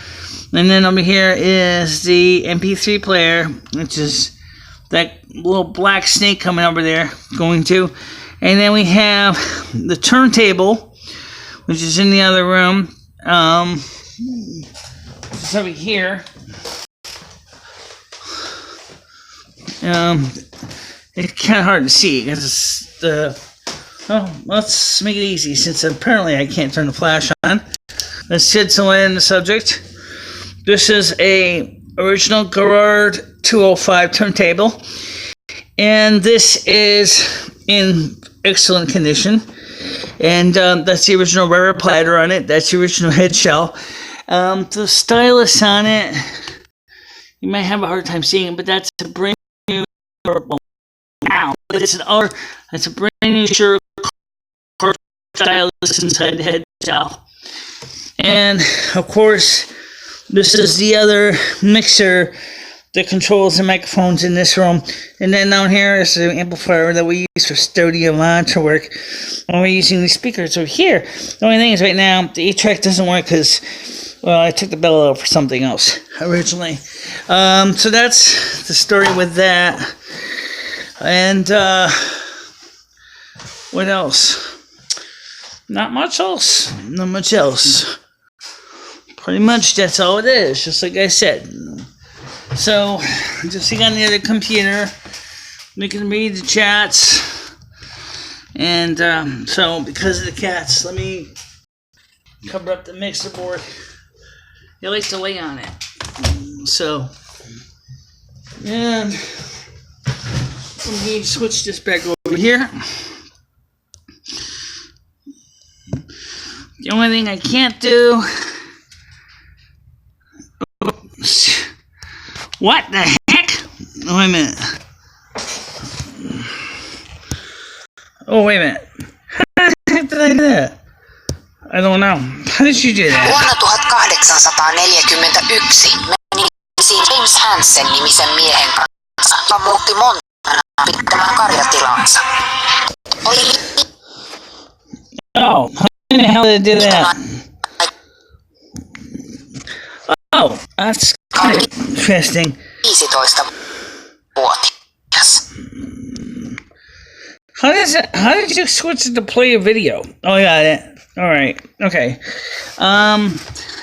And then over here is the MP3 player, which is that little black snake coming over there, going to. And then we have the turntable, which is in the other room. It's over here. It's kind of hard to see because it's the... Oh, let's make it easy since apparently I can't turn the flash on. Let's shed some light on the subject. This is a original Garrard 205 turntable, and this is in excellent condition. And that's the original rubber platter on it. That's the original head shell. The stylus on it, you might have a hard time seeing it, but that's a brand new. Wow, it's a brand new Shure stylus inside the head shell. And of course, this is the other mixer that controls the microphones in this room. And then down here is the amplifier that we use for studio monitor work when we're using these speakers over here. The only thing is right now, the 8-track doesn't work because Well, I took the bell out for something else originally. So that's the story with that. And what else? Not much else. Not much else. Pretty much that's all it is, just like I said. So, just sitting on the other computer, we can read the chats. And so, because of the cats, let me cover up the mixer board. They like to lay on it. So, and let me switch this back over here. The only thing I can't do. Oops. What the heck? Oh, wait a minute. Oh, wait a minute. How the heck did I do that? I don't know. How did you do that? Vuonna 1841 menisi James Hansen-nimisen miehen kanssa, joka muutti Montanaan pitämään karjatilansa. Oh, how the hell did I do that? Oh, that's kind of interesting. 15-vuotias. How did you switch it to play a video? Oh, I got it. All right. Okay.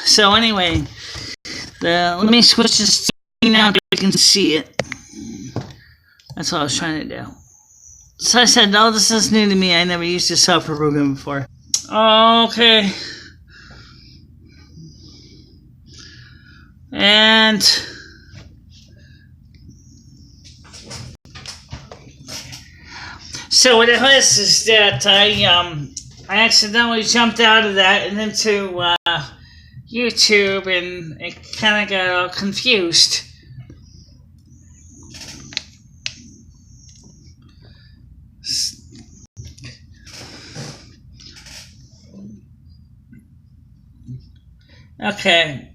So anyway, let me switch this now so you can see it. That's what I was trying to do. So I said, no, this is new to me. I never used this software program before. Okay. And so what it was is that I accidentally jumped out of that and into YouTube, and it kind of got all confused. Okay.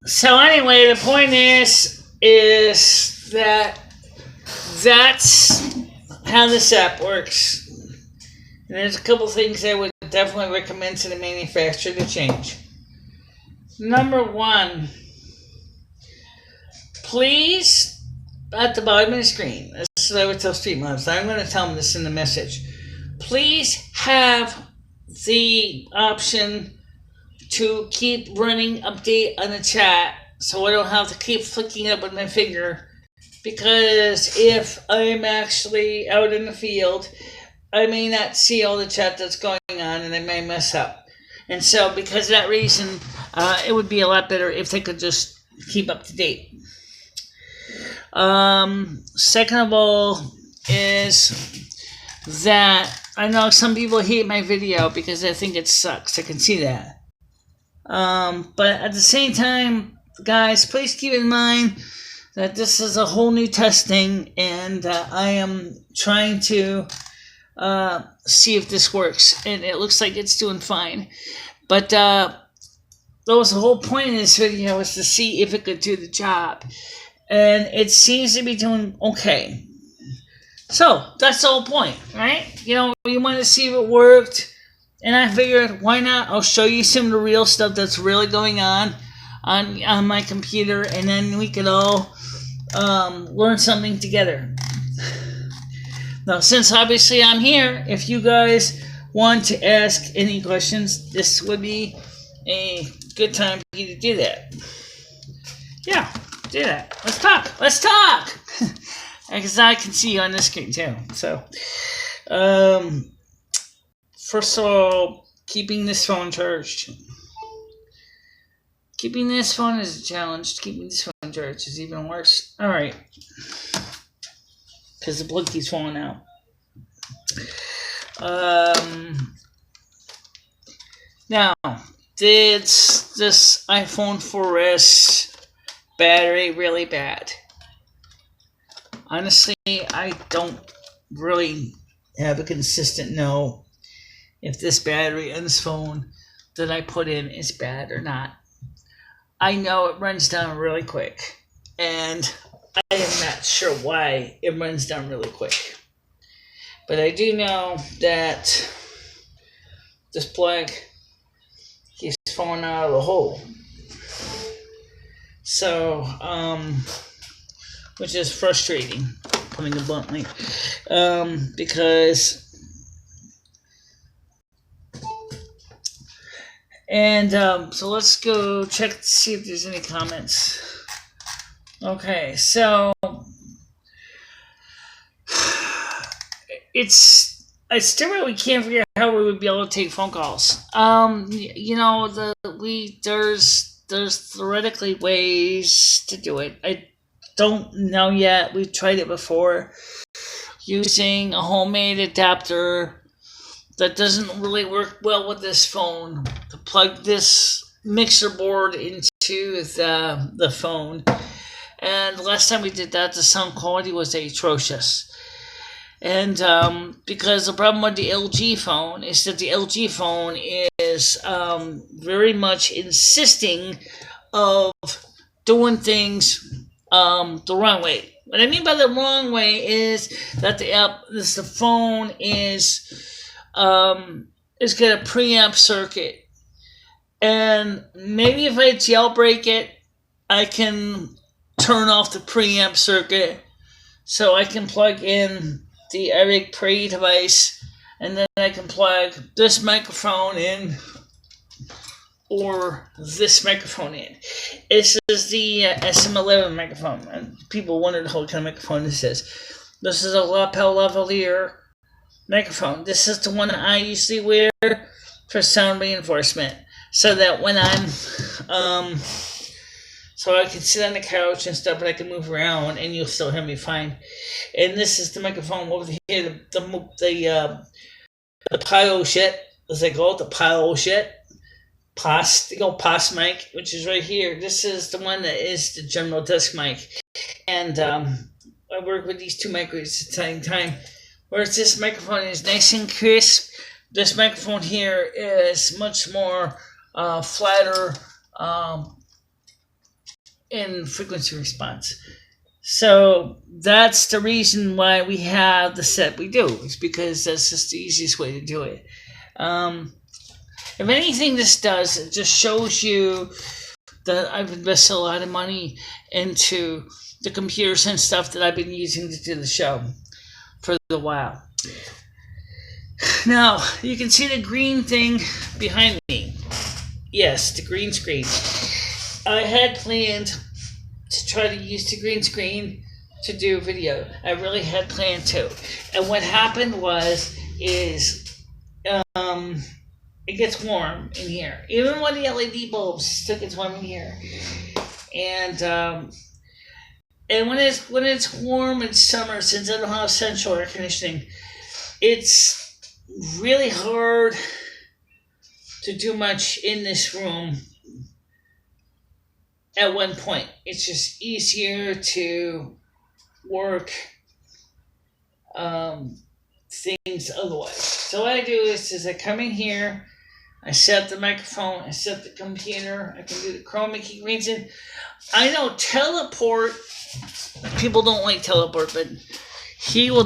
So anyway, the point is that that's how this app works. And there's a couple things I would definitely recommend to the manufacturer to change. Number one, please, at the bottom of the screen, this is what I would tell street moms. I'm going to tell them this in the message. Please have the option to keep running update on the chat so I don't have to keep flicking it up with my finger, because if I'm actually out in the field, I may not see all the chat that's going on and I may mess up. And so because of that reason, it would be a lot better if they could just keep up to date. Second of all is that I know some people hate my video because they think it sucks. I can see that. But at the same time, guys, please keep in mind that this is a whole new testing, and I am trying to see if this works, and it looks like it's doing fine. But that was the whole point of this video, was to see if it could do the job, and it seems to be doing okay. So that's the whole point, right? You know, you want to see if it worked. And I figured, why not? I'll show you some of the real stuff that's really going on my computer, and then we could all learn something together. Now, since obviously I'm here, if you guys want to ask any questions, this would be a good time for you to do that. Yeah, do that. Let's talk. Let's talk! Because I can see you on the screen too. So, first of all, keeping this phone charged. Keeping this phone is a challenge. Keeping this phone charged is even worse. Alright. Because the plug keeps falling out. Now, did this iPhone 4S battery really bad? Honestly, I don't really have a consistent know if this battery in this phone that I put in is bad or not. I know it runs down really quick, and I am not sure why it runs down really quick. But I do know that this plug it's falling out of the hole. So, which is frustrating, putting it bluntly, because, and so let's go check to see if there's any comments. Okay, so I still really can't figure out how we would be able to take phone calls. You know, there's theoretically ways to do it. I don't know yet. We've tried it before using a homemade adapter that doesn't really work well with this phone to plug this mixer board into the phone. And the last time we did that, the sound quality was atrocious. And because the problem with the LG phone is that the LG phone is very much insisting of doing things the wrong way. What I mean by the wrong way is that the phone is got a preamp circuit, and maybe if I jailbreak it, I can turn off the preamp circuit so I can plug in the Eric Pre device, and then I can plug this microphone in or this microphone in. This is the SM11 microphone, and people wondered what kind of microphone this is. This is a lapel lavalier microphone. This is the one that I usually wear for sound reinforcement, so that when I'm so I can sit on the couch and stuff, but I can move around and you'll still hear me fine. And this is the microphone over here, the pile shit, as they call it, the pile shit. POS mic, which is right here. This is the one that is the general desk mic. And I work with these two microphones at the same time. Whereas this microphone is nice and crisp, this microphone here is much more flatter, in frequency response. So that's the reason why we have the set we do. It's because that's just the easiest way to do it. If anything this does, it just shows you that I've invested a lot of money into the computers and stuff that I've been using to do the show for a while. Now, you can see the green thing behind me. Yes, the green screen. I had planned to try to use the green screen to do video. I really had planned to. And what happened is it gets warm in here. Even when the LED bulbs still gets warm in here. And when it's warm in summer, since I don't have central air conditioning, it's really hard to do much in this room. At one point, it's just easier to work things otherwise. So what I do is I come in here, I set up the microphone, I set up the computer, I can do the chroma key region. I know teleport, people don't like teleport, but he will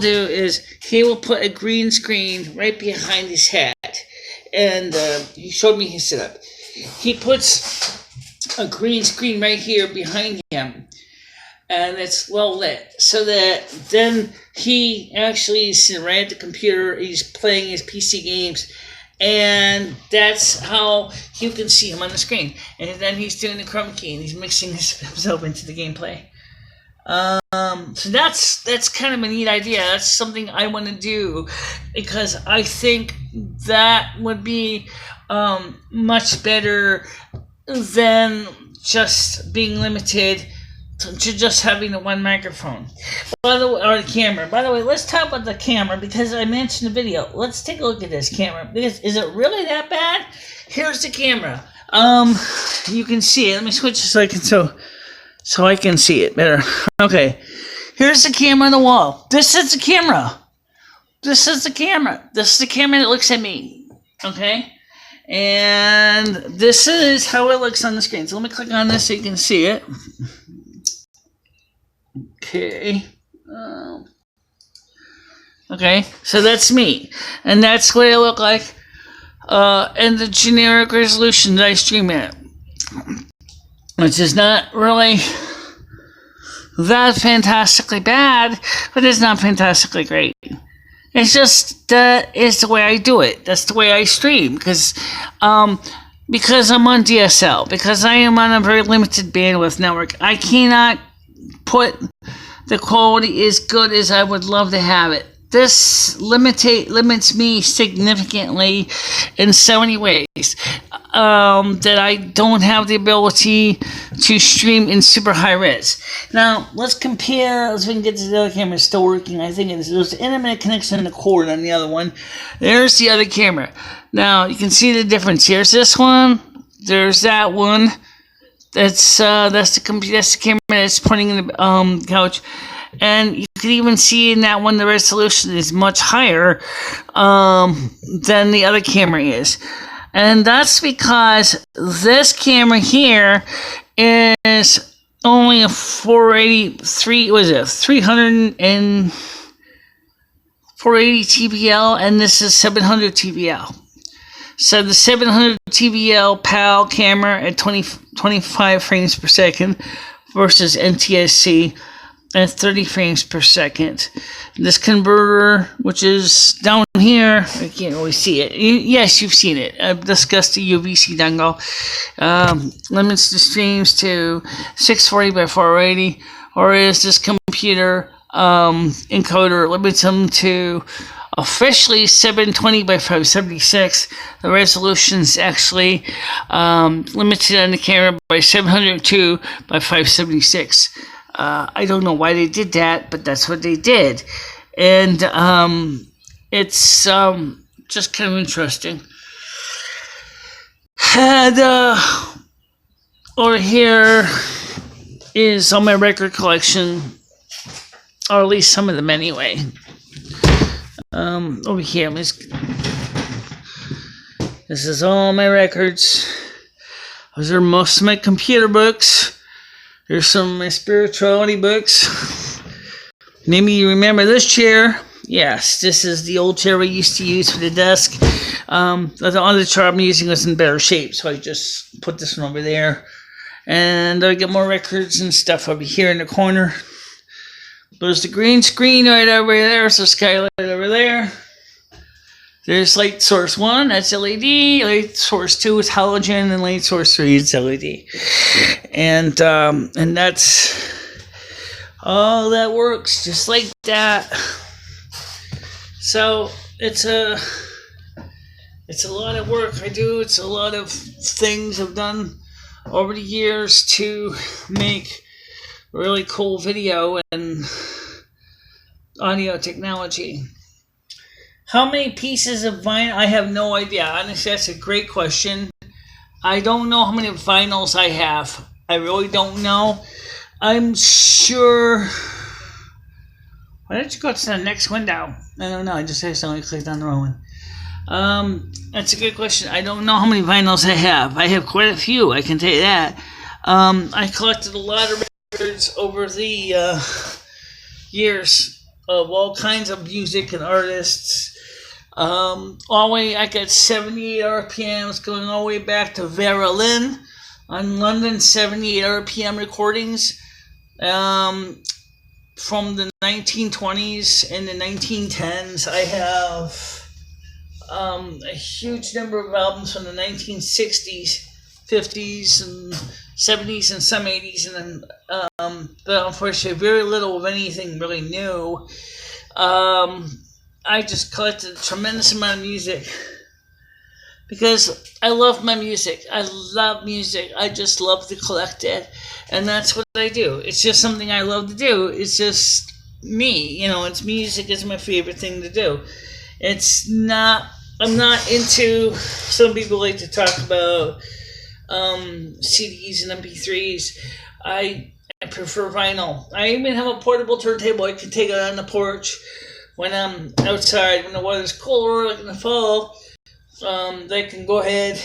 put a green screen right behind his hat. And he showed me his setup. He puts a green screen right here behind him, and it's well lit, so that then he actually is sitting right at the computer, he's playing his PC games, and that's how you can see him on the screen. And then he's doing the chroma key and he's mixing himself into the gameplay. So that's kind of a neat idea. That's something I want to do, because I think that would be much better than just being limited to just having the one microphone. By the way, or the camera. By the way, let's talk about the camera, because I mentioned the video. Let's take a look at this camera. Is it really that bad? Here's the camera. You can see it. Let me switch it so I can see it better. Okay. Here's the camera on the wall. This is the camera. This is the camera. This is the camera that looks at me. Okay? And this is how it looks on the screen. So let me click on this so you can see it. Okay. Okay, so that's me. And that's what I look like and the generic resolution that I stream at, which is not really that fantastically bad, but it's not fantastically great. It's just that is the way I do it. That's the way I stream because I'm on DSL, because I am on a very limited bandwidth network. I cannot put the quality as good as I would love to have it. This limits me significantly in so many ways that I don't have the ability to stream in super high res. Now, let's compare. Let's see if we can get to the other camera. It's still working. I think there's an internet connection in the cord on the other one. There's the other camera. Now, you can see the difference. Here's this one. There's that one. That's the camera that's pointing in the couch. And you can even see in that one the resolution is much higher than the other camera is. And that's because this camera here is only a 480 TPL, and this is 700 TPL. So the 700 TPL PAL camera at 25 frames per second versus NTSC at 30 frames per second. This converter, which is down here, I can't really see it. Yes, you've seen it. I've discussed the UVC dongle. Limits the streams to 640 by 480, whereas this computer encoder limits them to officially 720 by 576. The resolution is actually limited on the camera by 702 by 576. I don't know why they did that, but that's what they did. And it's just kind of interesting. And over here is all my record collection, or at least some of them anyway. Over here, this is all my records. Those are most of my computer books. There's some of my spirituality books. Maybe you remember this chair. Yes, this is the old chair we used to use for the desk. The other chair I'm using was in better shape, so I just put this one over there. And I got more records and stuff over here in the corner. There's the green screen right over there. There's the skylight over there. There's light source 1, that's LED. Light source 2 is halogen, and light source 3 is LED. And that's all that works just like that. So it's a lot of work I do. It's a lot of things I've done over the years to make really cool video and audio technology. How many pieces of vinyl? I have no idea. Honestly, that's a great question. I don't know how many vinyls I have. I really don't know. I'm sure... Why don't you go to the next window? I don't know. I just accidentally clicked on the wrong one. That's a good question. I don't know how many vinyls I have. I have quite a few, I can tell you that. I collected a lot of records over the years of all kinds of music and artists. I got 78 RPMs going all the way back to Vera Lynn on London 78 RPM recordings from the 1920s and the 1910s. I have a huge number of albums from the 1960s, 50s, and 70s, and some 80s, and then but unfortunately very little of anything really new. I just collected a tremendous amount of music because I love my music. I love music. I just love to collect it, and that's what I do. It's just something I love to do. It's just me, it's music is my favorite thing to do. I'm not into, some people like to talk about CDs and MP3s. I prefer vinyl. I even have a portable turntable. I can take it on the porch when I'm outside, when the weather's cooler, like in the fall. They can go ahead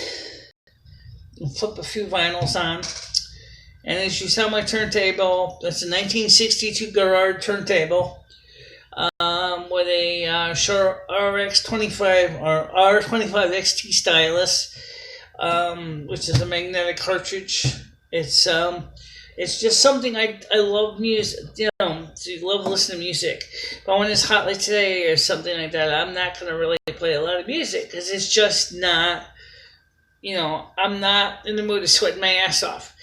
and flip a few vinyls on. And as you saw my turntable, that's a 1962 Garrard turntable. with a Shure RX25 or R25 XT stylus, which is a magnetic cartridge. It's just something I love music. Love listening to music. But when it's hot like today or something like that, I'm not gonna really play a lot of music because it's just not. I'm not in the mood to sweat my ass off.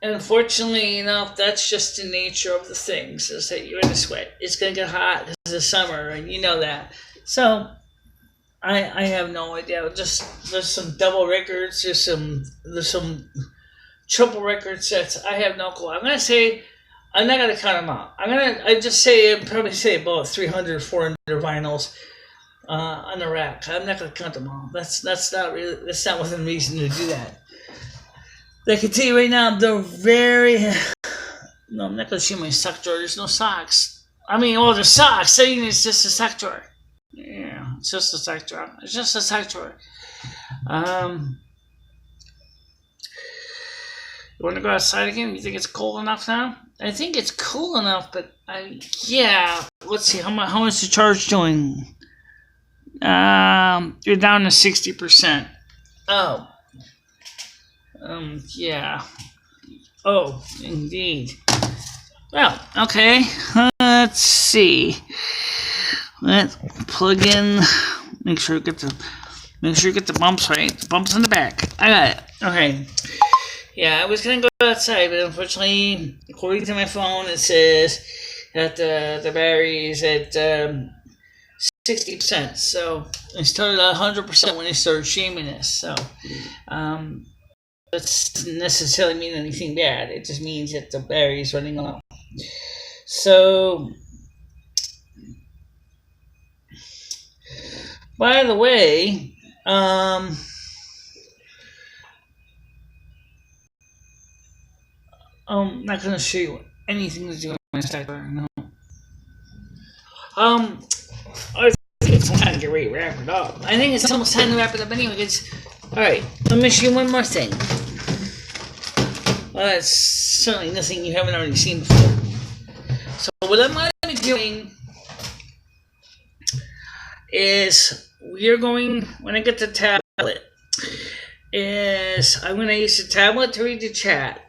Unfortunately, that's just the nature of the things, is that you're going to sweat. It's going to get hot because it's summer, and you know that. So, I have no idea. There's some double records, there's some triple record sets. I have no clue. I'm going to say, I'm not going to count them out. I'd probably say about 300, 400 vinyls on the rack. I'm not going to count them all. That's not within reason to do that. I can tell you right now, they're very. No, I'm not going to show my sock drawer. There's no socks. There's socks. Saying it's just a sock drawer. Yeah, it's just a sock drawer. It's just a sock drawer. You want to go outside again? You think it's cold enough now? I think it's cool enough, but let's see. How is the charge doing? You're down to 60%. Oh. Yeah. Oh, indeed. Well, okay. Let's see. Let's plug in. Make sure you get the bumps right. The bumps in the back. I got it. Okay. Yeah, I was gonna go outside, but unfortunately, according to my phone, it says that the battery is at 60%. So it started at 100% when I started streaming this. So, that doesn't necessarily mean anything bad. It just means that the battery is running low. So, by the way, I'm not going to show you anything to do with my stacker. No. I think it's time to get ready to wrap it up. I think it's almost time to wrap it up anyway. Alright, let me show you one more thing. Well, that's certainly nothing you haven't already seen before. So what I'm going to be doing is when I get the tablet, I'm going to use the tablet to read the chat.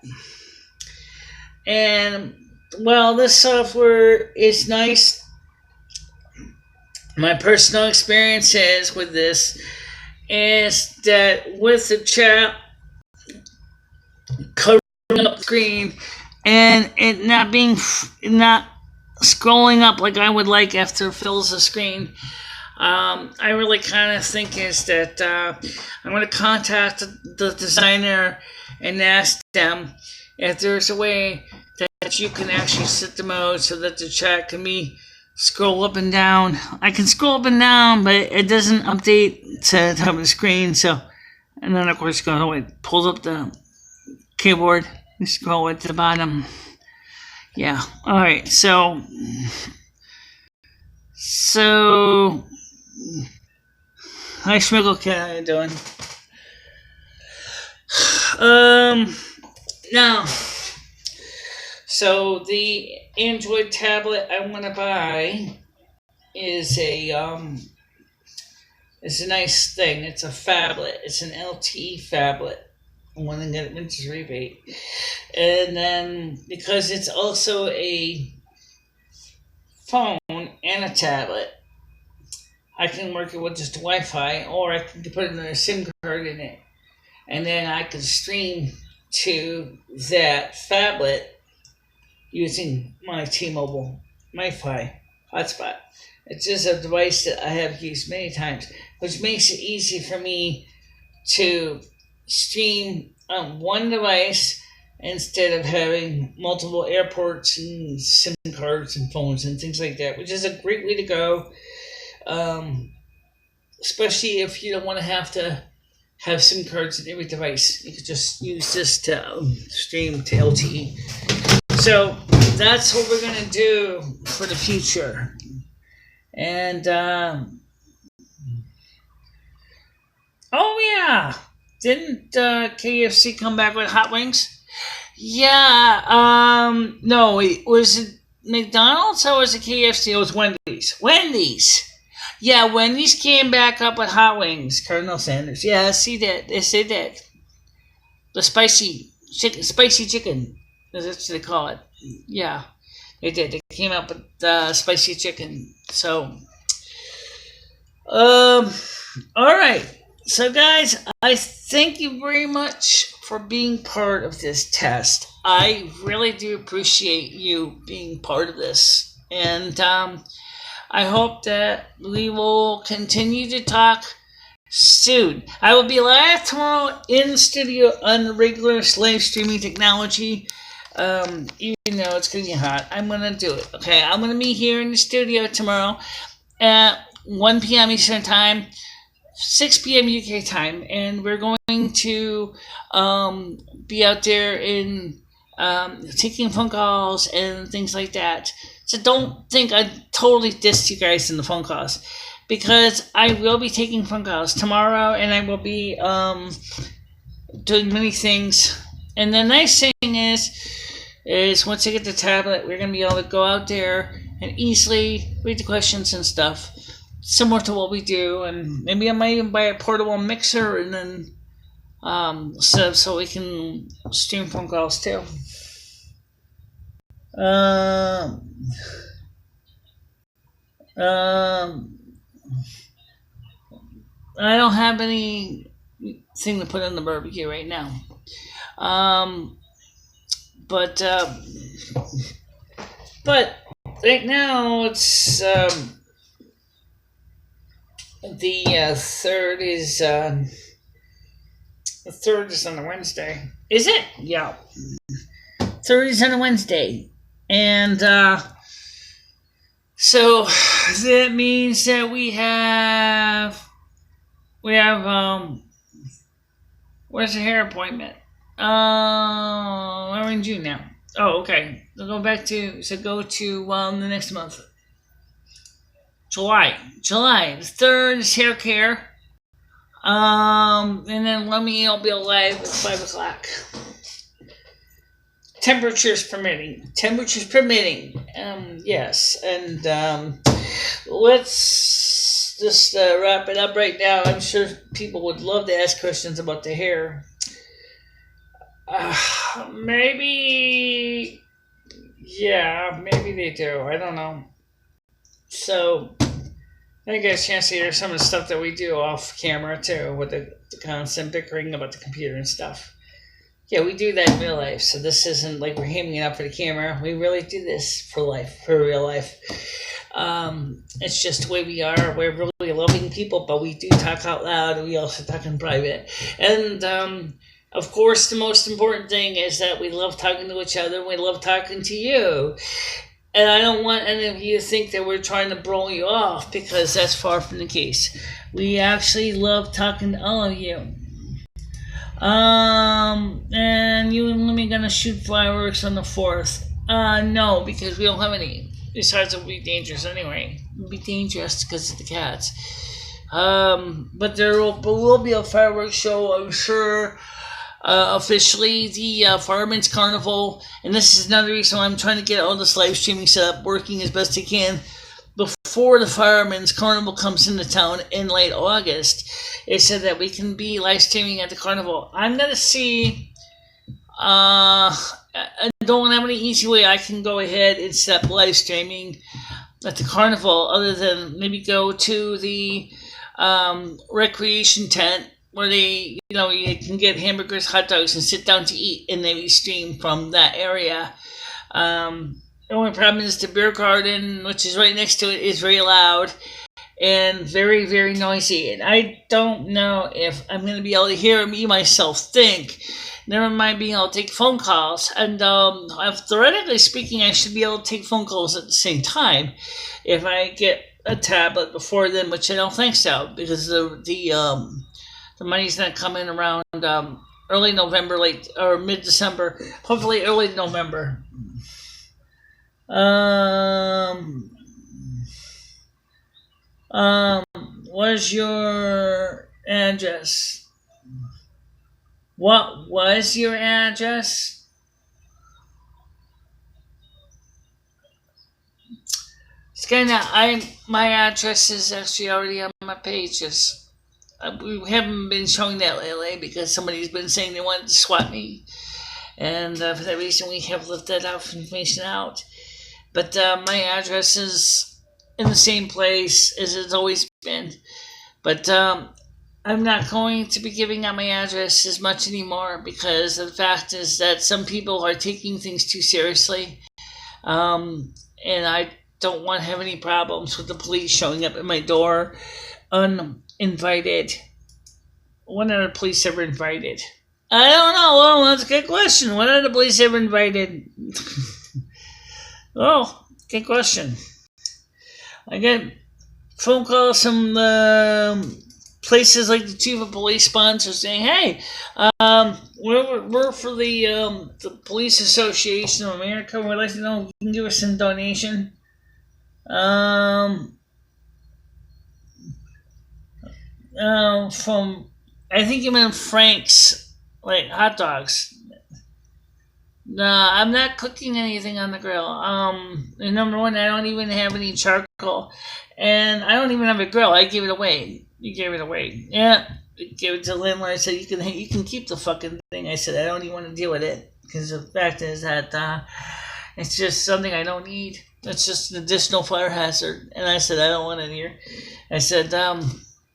And, well, this software is nice. My personal experiences with this is that with the chat covering up the screen and it not scrolling up like I would like after it fills the screen, I really kind of think is that I'm going to contact the designer and ask them if there's a way that you can actually set the mode so that the chat can be scroll up and down. I can scroll up and down, but it doesn't update to the top of the screen. So, and then of course it pulls up the keyboard and scroll it to the bottom. Yeah. All right. So, hi Schmiggle Cat, how you doing? Now. So the Android tablet I want to buy is it's a nice thing. It's a phablet. It's an LTE phablet. I want to get a winter's rebate, and then because it's also a phone and a tablet, I can work it with just Wi-Fi, or I can put another SIM card in it, and then I can stream to that phablet using my T-Mobile Wi-Fi hotspot. It's just a device that I have used many times, which makes it easy for me to stream on one device instead of having multiple airports and SIM cards and phones and things like that, which is a great way to go, especially if you don't want to have SIM cards in every device. You could just use this to stream to LTE. So that's what we're going to do for the future. And, oh yeah, didn't KFC come back with hot wings? Yeah, no, it was McDonald's or was it KFC? It was Wendy's. Wendy's. Yeah, Wendy's came back up with hot wings. Colonel Sanders. Yeah, I see that. They say that. The spicy chicken. That's what they call it. Yeah, they did. They came up with spicy chicken. So, all right. So, guys, I thank you very much for being part of this test. I really do appreciate you being part of this. And I hope that we will continue to talk soon. I will be live tomorrow in the studio on the regular live streaming technology. Even though it's going to be hot, I'm going to do it. Okay, I'm going to be here in the studio tomorrow at 1 p.m. Eastern Time, 6 p.m. UK time, and we're going to be out there in taking phone calls and things like that. So don't think I totally dissed you guys in the phone calls, because I will be taking phone calls tomorrow, and I will be doing many things. And the nice thing is once I get the tablet, we're going to be able to go out there and easily read the questions and stuff, similar to what we do. And maybe I might even buy a portable mixer and then so we can stream phone calls too. I don't have anything to put on the barbecue right now. But right now it's the third is the third is on a Wednesday. Is it? Yeah. Third is on a Wednesday, and so that means that we have where's the hair appointment? We're in June now. Oh, okay. Go to the next month. July. The third is hair care. And then I'll be alive at 5 o'clock. Temperatures permitting. Yes. And let's just wrap it up right now. I'm sure people would love to ask questions about the hair. Maybe they do. I don't know. So, I get a chance to hear some of the stuff that we do off camera too, with the constant bickering about the computer and stuff. Yeah, we do that in real life. So this isn't like we're hamming it up for the camera. We really do this for real life. It's just the way we are. We're really loving people, but we do talk out loud, and we also talk in private. And of course, the most important thing is that we love talking to each other. We love talking to you. And I don't want any of you to think that we're trying to blow you off, because that's far from the case. We actually love talking to all of you. And you and Lemmy gonna shoot fireworks on the 4th? No, because we don't have any. Besides, it would be dangerous anyway. It would be dangerous because of the cats. But there will be a fireworks show, I'm sure. Officially, the Fireman's Carnival, and this is another reason why I'm trying to get all this live streaming set up working as best I can before the Fireman's Carnival comes into town in late August. It said that we can be live streaming at the carnival. I'm gonna see. I don't have any easy way I can go ahead and set up live streaming at the carnival, other than maybe go to the recreation tent, where you can get hamburgers, hot dogs, and sit down to eat, and maybe stream from that area. The only problem is the beer garden, which is right next to it, is very loud and very, very noisy. And I don't know if I'm going to be able to hear me myself think. Never mind being able to take phone calls. And theoretically speaking, I should be able to take phone calls at the same time if I get a tablet before then, which I don't think so, because the money's not coming around early November, late or mid-December, hopefully early November. What's your address? What was your address? kind of my address is actually already on my pages. We haven't been showing that lately because somebody's been saying they wanted to swap me, and for that reason we have left that information out. But my address is in the same place as it's always been. But I'm not going to be giving out my address as much anymore because the fact is that some people are taking things too seriously. And I don't want to have any problems with the police showing up at my door uninvited. When are the police ever invited? I don't know. Well, that's a good question. When are the police ever invited? Oh, good question. I get phone calls from places like the chief of police sponsor saying, "Hey, we're for the Police Association of America. We'd like to know if you can give us some donation." From I think you meant Frank's, like hot dogs. No, I'm not cooking anything on the grill. And number one, I don't even have any charcoal, and I don't even have a grill. I gave it away. You gave it away. Yeah, gave it to the landlord. I said you can keep the fucking thing. I said I don't even want to deal with it because the fact is that it's just something I don't need. It's just an additional fire hazard, and I said I don't want it here. I said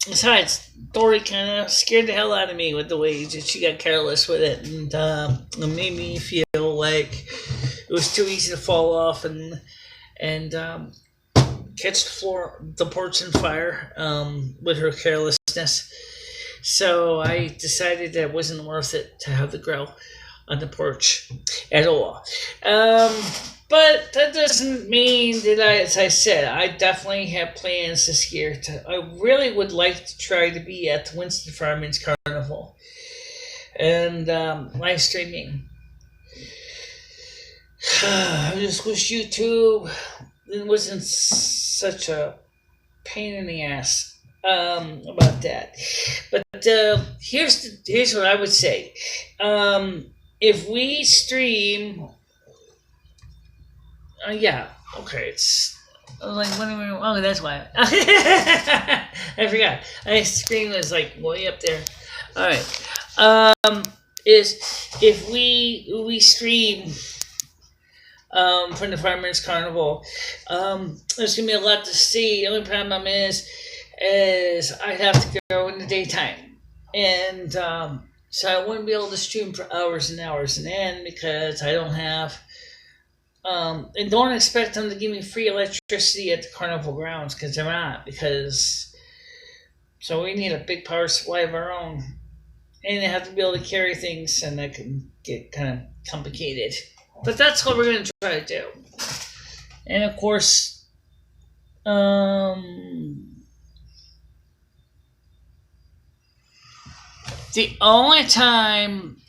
besides, Dory kind of scared the hell out of me with the way she got careless with it, and it made me feel like it was too easy to fall off and catch the porch on fire with her carelessness. So I decided that it wasn't worth it to have the grill on the porch at all. But that doesn't mean that as I said, I definitely have plans this year. I really would like to try to be at the Winston Fireman's Carnival and live streaming. I just wish YouTube wasn't such a pain in the ass about that. But here's what I would say. If we stream... yeah, okay, it's like, oh, that's why. I forgot. My screen was like way up there. Alright. Is if we stream from the Farmers Carnival, there's gonna be a lot to see. The only problem is I'd have to go in the daytime. And so I wouldn't be able to stream for hours and hours and end because I don't have and don't expect them to give me free electricity at the carnival grounds because they're not. So we need a big power supply of our own, and they have to be able to carry things, and that can get kind of complicated. But that's what we're going to try to do. And of course, the only time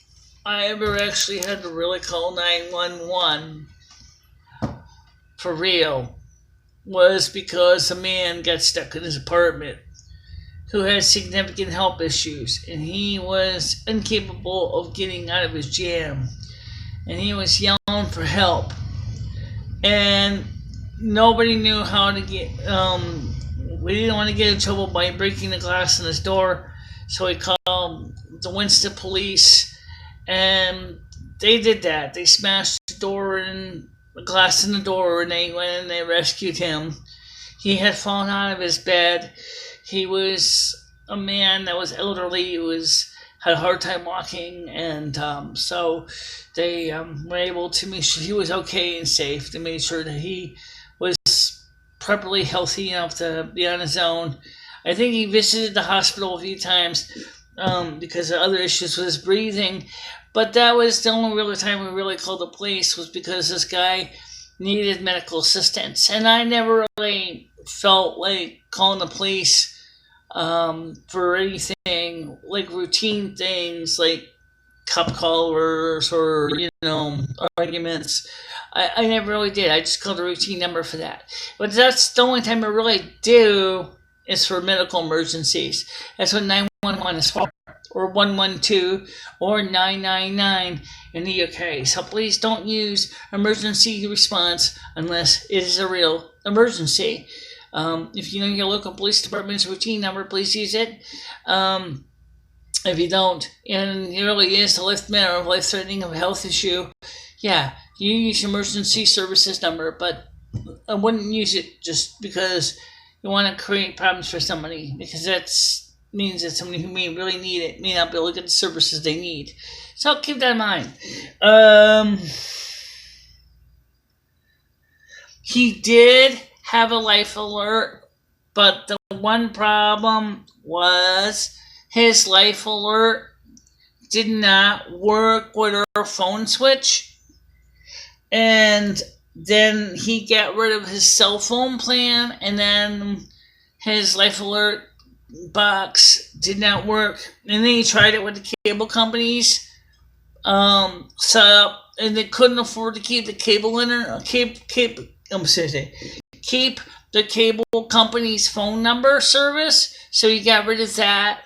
I ever actually had to really call 911 for real was because a man got stuck in his apartment who had significant health issues, and he was incapable of getting out of his jam, and he was yelling for help, and nobody knew how to get we didn't want to get in trouble by breaking the glass in his door, so he called the Winston police, and they did that. They smashed the door and the glass in the door, and they went and they rescued him. He had fallen out of his bed. He was a man that was elderly. He had a hard time walking, and so they were able to make sure he was okay and safe. They made sure that he was properly healthy enough to be on his own. I think he visited the hospital a few times because of other issues with his breathing. But that was the only real time we really called the police, was because this guy needed medical assistance. And I never really felt like calling the police for anything, like routine things, like cup callers or, arguments. I never really did. I just called a routine number for that. But that's the only time I really do is for medical emergencies. That's what 911 is for. or 112 or 999 in the UK. So please don't use emergency response unless it is a real emergency. If you know your local police department's routine number, please use it. If you don't, and it really is a life-threatening of a health issue, yeah, you use your emergency services number, but I wouldn't use it just because you want to create problems for somebody, because that means that somebody who may really need it may not be able to get the services they need. So keep that in mind. He did have a life alert, but the one problem was his life alert did not work with our phone switch. And then he got rid of his cell phone plan, and then his life alert box did not work. And then he tried it with the cable companies. And they couldn't afford to keep the cable keep the cable company's phone number service, so he got rid of that.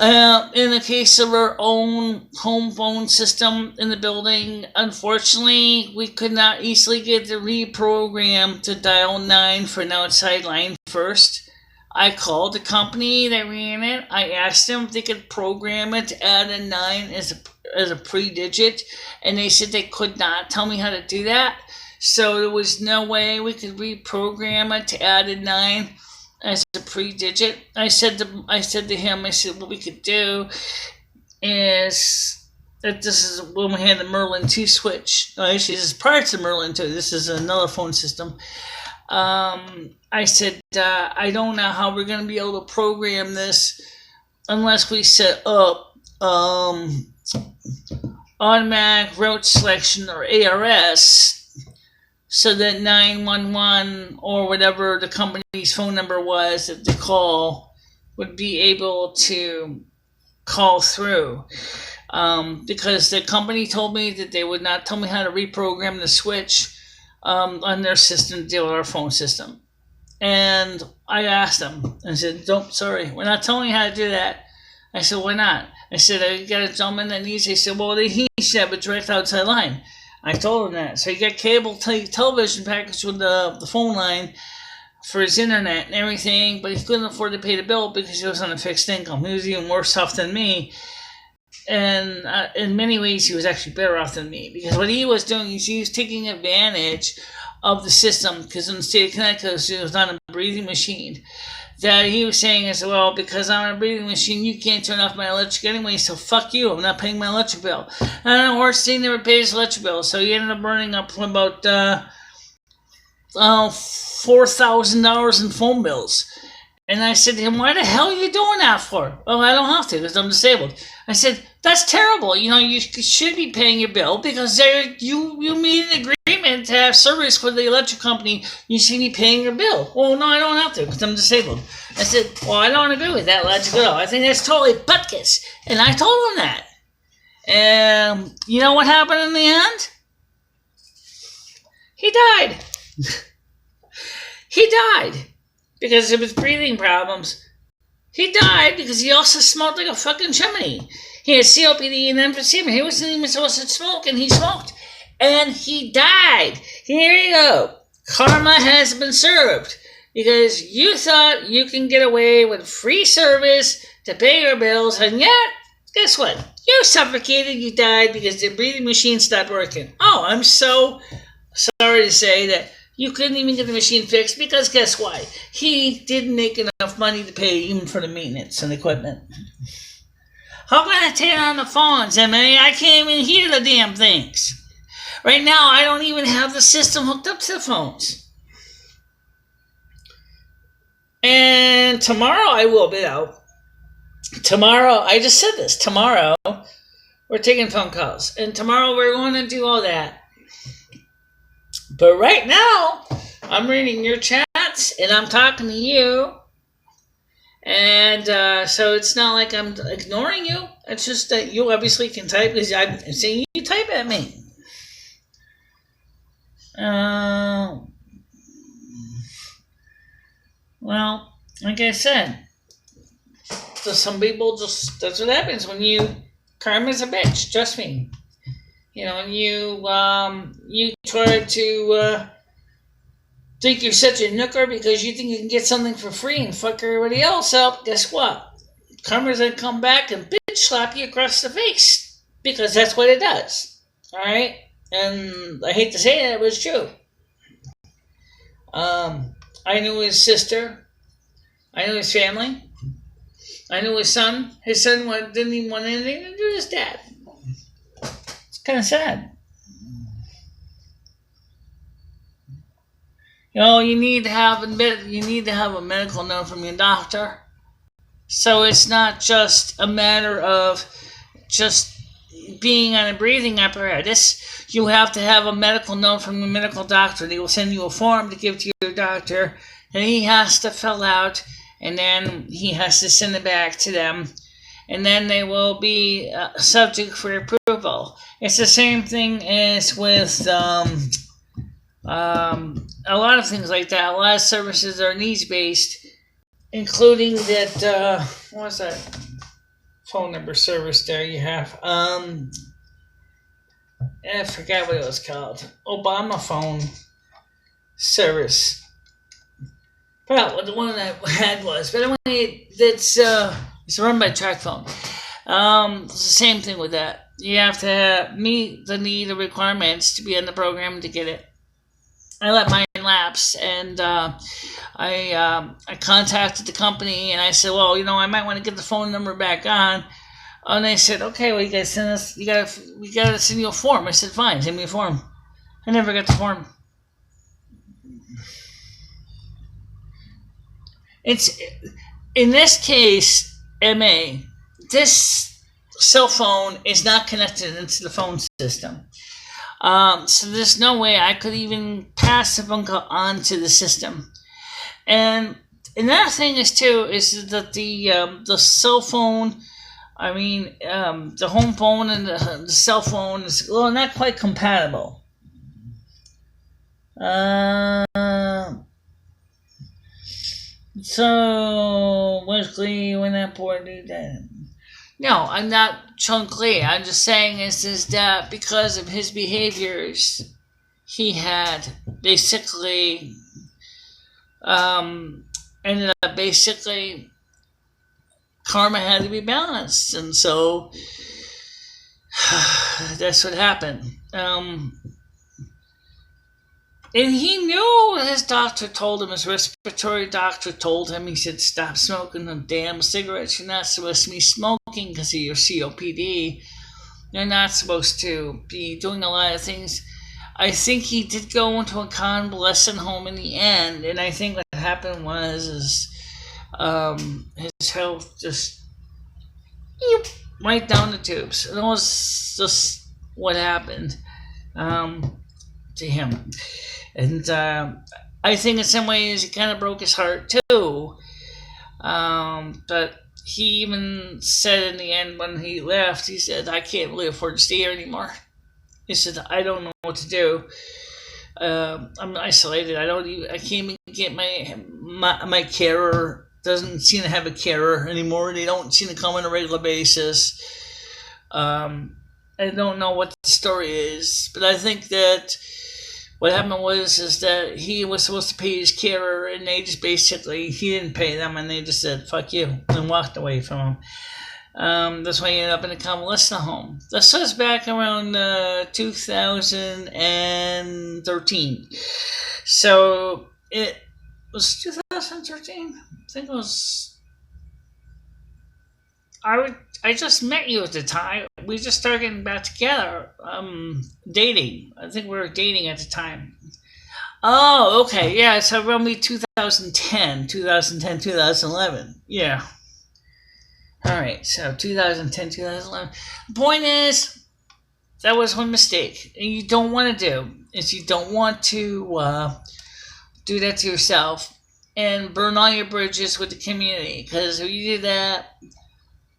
In the case of our own home phone system in the building, unfortunately, we could not easily get the reprogram to dial 9 for an outside line first. I called the company that ran it. I asked them if they could program it to add a 9 as a pre-digit, and they said they could not tell me how to do that. So there was no way we could reprogram it to add a 9 as a pre-digit. I said to him, what we could do is that this is when we had the Merlin 2 switch. No, actually, this is prior to Merlin 2. This is another phone system. I said, I don't know how we're going to be able to program this unless we set up automatic route selection, or ARS, so that 911 or whatever the company's phone number was that the call would be able to call through. Because the company told me that they would not tell me how to reprogram the switch on their system to deal with our phone system. And I asked them, I said, sorry, we're not telling you how to do that. I said, why not? I said, I got a gentleman that needs it. He said, well, he should have a direct outside line. I told him that. So he got cable television package with the phone line for his internet and everything, but he couldn't afford to pay the bill because he was on a fixed income. He was even worse off than me. And in many ways, he was actually better off than me, because what he was doing is he was taking advantage of the system, because in the state of Connecticut, he was on a breathing machine. That he was saying is, well, because I'm on a breathing machine, you can't turn off my electric anyway, so fuck you, I'm not paying my electric bill. And of course, he never paid his electric bill, so he ended up burning up about $4,000 in phone bills. And I said to him, why the hell are you doing that for? Well, I don't have to, because I'm disabled. I said, that's terrible. You should be paying your bill, because you made an agreement to have service for the electric company. You should be paying your bill. Well, no, I don't have to, because I'm disabled. I said, well, I don't agree with that logic at all. I think that's totally butkus. And I told him that. And you know what happened in the end? He died. He died because of his breathing problems. He died because he also smoked like a fucking chimney. He had COPD and emphysema. He wasn't even supposed to smoke, and he smoked. And he died. Here you go. Karma has been served. Because you thought you can get away with free service to pay your bills, and yet, guess what? You suffocated, you died because the breathing machine stopped working. Oh, I'm so sorry to say that you couldn't even get the machine fixed, because guess what? He didn't make enough money to pay even for the maintenance and equipment. How can I turn on the phones? I mean, I can't even hear the damn things. Right now, I don't even have the system hooked up to the phones. And tomorrow I will be out. Tomorrow, I just said this. Tomorrow, we're taking phone calls. And tomorrow we're going to do all that. But right now, I'm reading your chats and I'm talking to you. And so it's not like I'm ignoring you. It's just that you obviously can type, because I'm seeing you type at me. Well, like I said, some people just, that's what happens when karma's a bitch, trust me. And you try to think you're such a nooker because you think you can get something for free and fuck everybody else up. Guess what? Karma's gonna come back and bitch slap you across the face because that's what it does. All right, and I hate to say that, but it's true. I knew his sister. I knew his family. I knew his son. His son didn't even want anything to do with his dad. It's kind of sad. You need to have a medical note from your doctor. So it's not just a matter of just being on a breathing apparatus. You have to have a medical note from the medical doctor. They will send you a form to give to your doctor, and he has to fill out, and then he has to send it back to them, and then they will be subject for approval. It's the same thing as with a lot of things like that. A lot of services are needs-based, including that, what's that phone number service there you have? I forgot what it was called. Obama phone service. Forgot what the one I had was. But anyway, it's run by TracFone. It's the same thing with that. You have to meet the requirements to be in the program to get it. I let mine lapse, and I contacted the company, and I said, well, I might want to get the phone number back on. And they said, okay, well, you guys send us, we gotta send you a form. I said, fine, send me a form. I never got the form. It's, in this case, MA, this cell phone is not connected into the phone system. So there's no way I could even pass the phone call onto the system. And another thing is that the cell phone, the home phone and the cell phone is not quite compatible. So where's Glee when that boy do that? No, I'm not showing Glee. I'm just saying is that because of his behaviors, he had basically ended up karma had to be balanced, and so that's what happened. And he knew his doctor told him, his respiratory doctor told him, he said, stop smoking the damn cigarettes. You're not supposed to be smoking because of your COPD. You're not supposed to be doing a lot of things. I think he did go into a convalescent home in the end, and I think what happened was his health just right down the tubes. And that was just what happened to him. And I think in some ways it kind of broke his heart too. But he even said in the end when he left, he said, I can't really afford to stay here anymore. He said, I don't know what to do. I'm isolated. I can't even get my carer. Doesn't seem to have a carer anymore. They don't seem to come on a regular basis. I don't know what the story is, but I think that what happened was that he was supposed to pay his carer, and they just basically, he didn't pay them, and they just said, fuck you, and walked away from him. That's why he ended up in a convalescent home. This was back around 2013. So it was 2013? I think it was... I just met you at the time. We just started getting back together, dating. I think we were dating at the time. Oh, okay, yeah, so around 2010, 2011, yeah. All right, so 2010, 2011. The point is, that was one mistake. And you don't want to do, is you don't want to do that to yourself and burn all your bridges with the community. Because if you do that,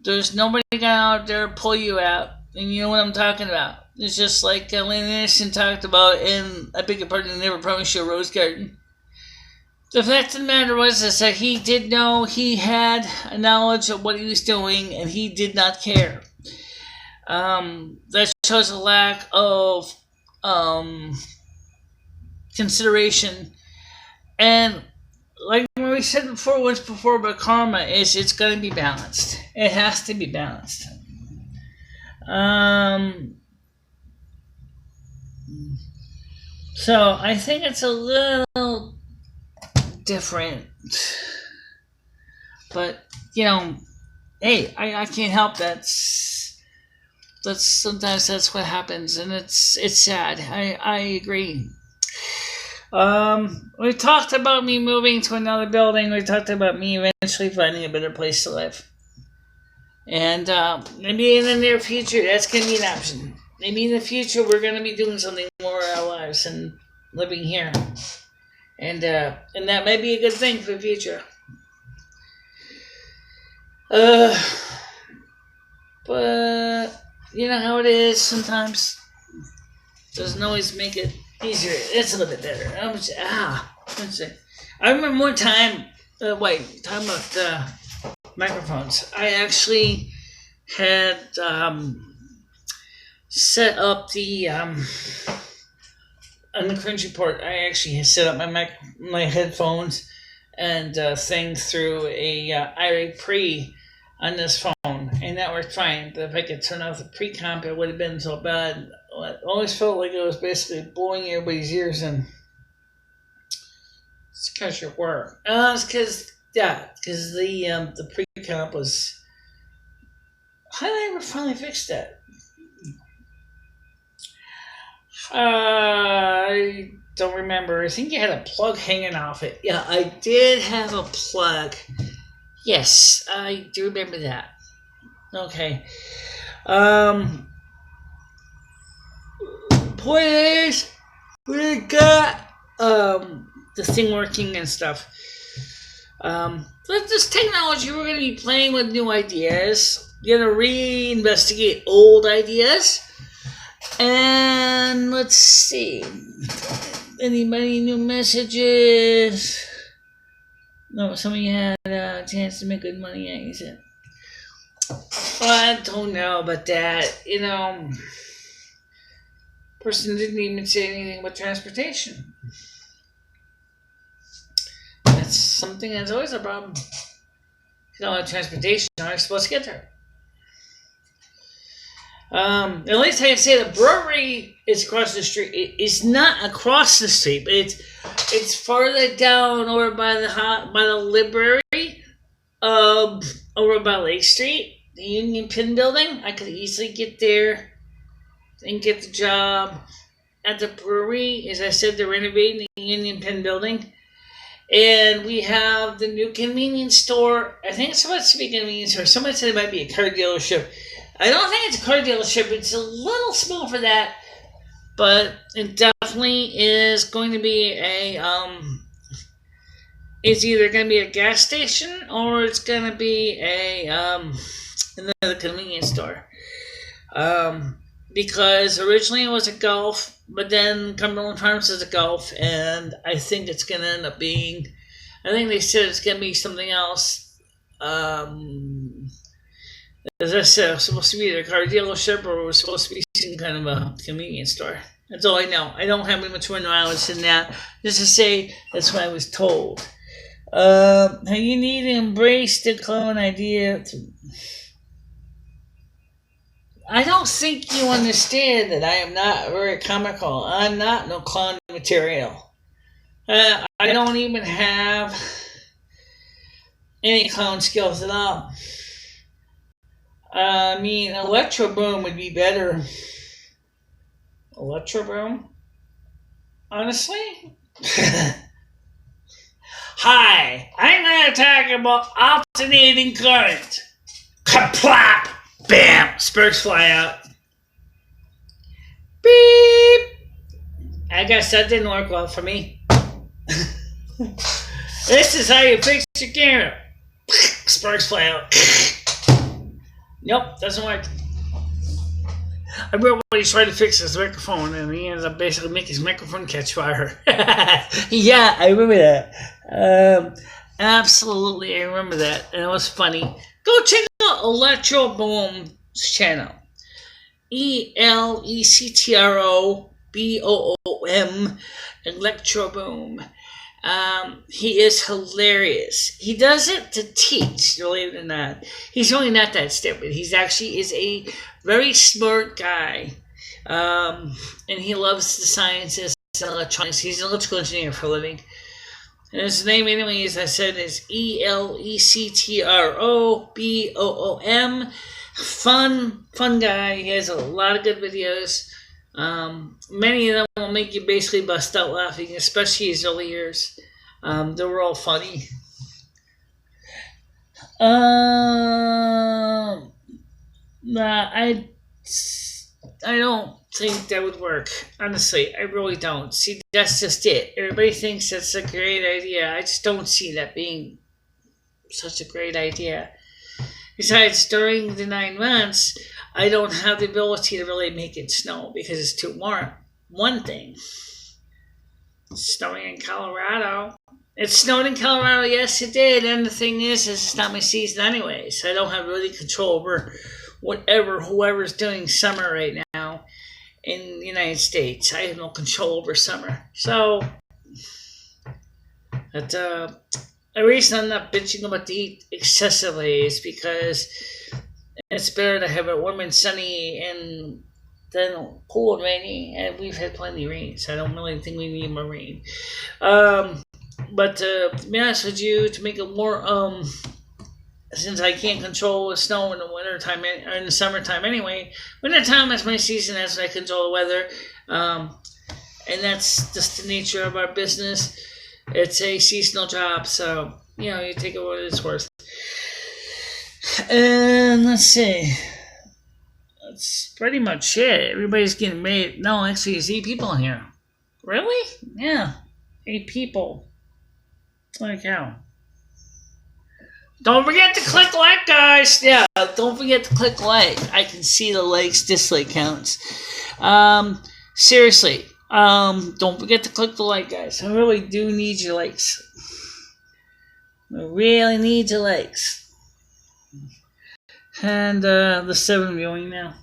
there's nobody going out there to pull you out. And you know what I'm talking about. It's just like Lane Anderson talked about in, I beg your pardon, Never Promised You a Rose Garden. The fact of the matter is that he did know, he had a knowledge of what he was doing, and he did not care. That shows a lack of consideration. And like we said before, once before about karma, is it's going to be balanced. It has to be balanced. So I think it's a little different. But, you know, hey, I can't help that. Sometimes that's what happens, and it's sad. I agree. We talked about me moving to another building. We talked about me eventually finding a better place to live. And maybe in the near future, that's going to be an option. Maybe in the future, we're going to be doing something more in our lives and living here. And that might be a good thing for the future. But you know how it is sometimes. Doesn't always make it easier. It's a little bit better. I remember one time, talking about microphones. I actually had set up the on the cringe report. I actually had set up my headphones and thing through a IRA pre on this phone, and that worked fine. But if I could turn off the pre-comp, it would have been so bad. I always felt like it was basically blowing everybody's ears in. It's because your work. It's because the pre-comp was. How did I ever finally fix that? I don't remember. I think you had a plug hanging off it. Yeah, I did have a plug. Yes, I do remember that. Okay. Point is, we got the thing working and stuff. With this technology, we're going to be playing with new ideas. We're going to reinvestigate old ideas. And let's see. Anybody new messages? No, somebody had a chance to make good money. Yeah, he said. I don't know about that. You know, person didn't even say anything about transportation. That's something that's always a problem. If you don't have transportation, how are you supposed to get there? At least I can say the brewery is across the street. It's not across the street, but it's farther down over by the library, over by Lake Street, the Union Pin building. I could easily get there and get the job at the brewery. As I said, they're renovating the Union Pin building. And we have the new convenience store. I think it's supposed to be a convenience store. Somebody said it might be a car dealership. I don't think it's a car dealership. It's a little small for that. But it definitely is going to be it's either going to be a gas station or it's going to be another convenience store. Because originally it was a Gulf, but then Cumberland Farms is a Gulf, and I think it's going to end up being, I think they said it's going to be something else. As I said, it was supposed to be either a car dealership or it was supposed to be some kind of a convenience store. That's all I know. I don't have much more knowledge than that. Just to say, that's what I was told. You need to embrace the clone idea. I don't think you understand that I am not very comical. I'm not no clown material. I don't even have any clown skills at all. I mean, Electro Boom would be better. Electro Boom? Honestly? Hi, I'm going to talk about alternating current. Kaplop! Bam! Sparks fly out. Beep! I guess that didn't work well for me. This is how you fix your camera. Sparks fly out. Nope, doesn't work. I remember when he tried to fix his microphone and he ended up basically making his microphone catch fire. Yeah, I remember that. Absolutely, I remember that, and it was funny. Go check out Electro Boom's channel. ElectroBoom, Electro Boom. He is hilarious. He does it to teach, believe it or not. He's really not that stupid. He's actually is a very smart guy. And he loves the sciences and electronics. He's an electrical engineer for a living. And his name, anyway, as I said, is ElectroBoom. Fun guy. He has a lot of good videos. Many of them will make you basically bust out laughing, especially his early years. They were all funny. I don't think that would work. Honestly, I really don't. See, that's just it. Everybody thinks that's a great idea. I just don't see that being such a great idea. Besides, during the 9 months, I don't have the ability to really make it snow because it's too warm. One thing, it's snowing in Colorado. It snowed in Colorado, yes it did, and the thing is it's not my season anyway, so I don't have really control over whoever's doing summer right now in the United States. I have no control over summer. So, but, the reason I'm not bitching about the heat excessively is because it's better to have it warm and sunny and then cool and rainy, and we've had plenty of rain, so I don't really think we need more rain. But to be honest with you, to make it more, since I can't control the snow in the wintertime or in the summertime anyway, wintertime is my season, that's when I control the weather, and that's just the nature of our business. It's a seasonal job, so, you take it what it's worth. And let's see. That's pretty much it. Everybody's getting made. No, actually, there's 8 people in here. Really? Yeah. 8 people. Holy cow. Don't forget to click like, guys. Yeah, don't forget to click like. I can see the likes, dislike counts. Seriously. Don't forget to click the like, guys. I really do need your likes. I really need your likes. And the 7 viewing now.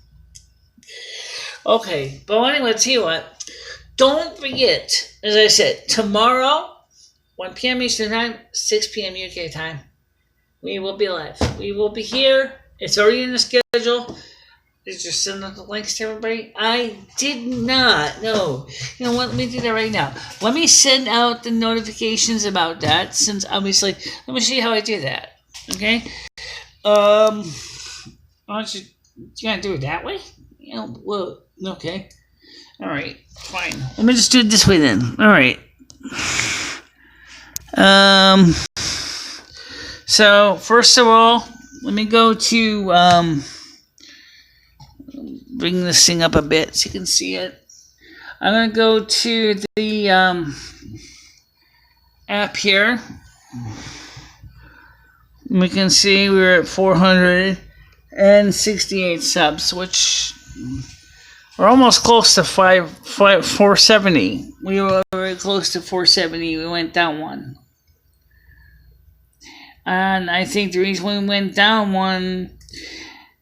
Okay, but anyway, tell you what. Don't forget, as I said, tomorrow, 1 p.m. Eastern Time, 6 p.m. UK Time, we will be live. We will be here. It's already in the schedule. Just send out the links to everybody. I did not know. You know what? Let me do that right now. Let me send out the notifications about that. Since obviously, let me show you how I do that. Okay. Why don't you gotta do it that way? Well, okay. All right, fine. Let me just do it this way then. All right. So first of all, let me go to bring this thing up a bit so you can see it. I'm gonna go to the app here. We can see we're at 468 subs, which we're almost close to 470. We were very close to 470. We went down 1. And I think the reason we went down 1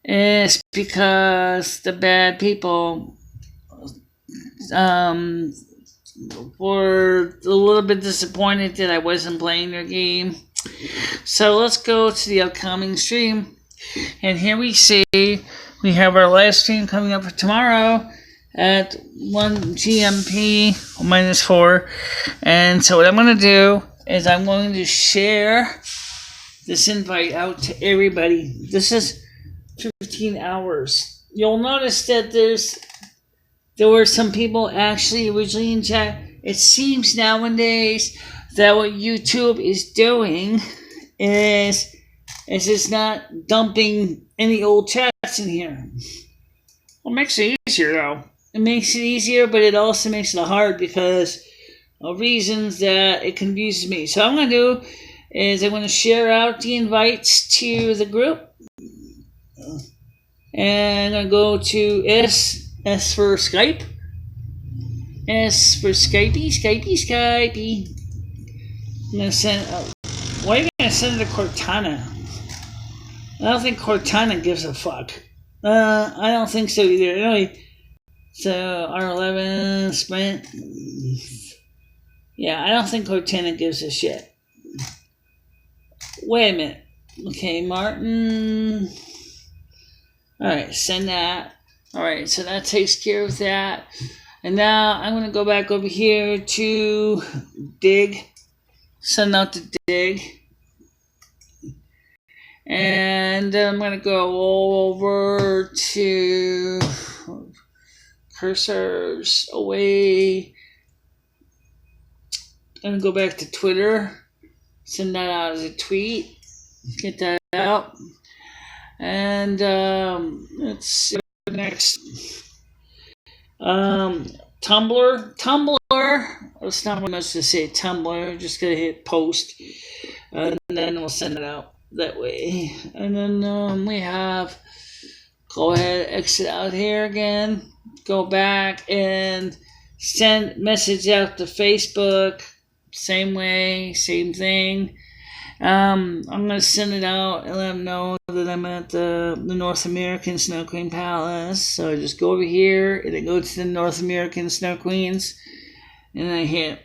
is because the bad people were a little bit disappointed that I wasn't playing their game. So let's go to the upcoming stream. And here we see we have our live stream coming up for tomorrow at 1 GMP -4. And so what I'm going to do is I'm going to share this invite out to everybody. This is 15 hours. You'll notice that there were some people actually originally in chat. It seems nowadays that what YouTube is doing is it's not dumping any old chats in here. Well, it makes it easier, though. It makes it easier, but it also makes it hard because of reasons that it confuses me. So what I'm going to do is I'm going to share out the invites to the group. And I'm going to go to S for Skype. S for Skypey. I'm gonna send. Why are you gonna send it to Cortana? I don't think Cortana gives a fuck. I don't think so either. Anyway, so R11 Sprint. Yeah, I don't think Cortana gives a shit. Wait a minute. Okay, Martin. Alright, send that. Alright, so that takes care of that. And now I'm going to go back over here to Dig. Send out to Dig. And I'm going to go over to cursors away. I'm going to go back to Twitter. Send that out as a tweet. Get that out. And let's see next. Tumblr. It's not much to say Tumblr. Just gonna hit post. And then we'll send it out that way. And then we have, go ahead, exit out here again. Go back and send message out to Facebook. Same way, same thing. I'm going to send it out and let them know that I'm at the North American Snow Queen Palace. So I just go over here and I go to the North American Snow Queens and I hit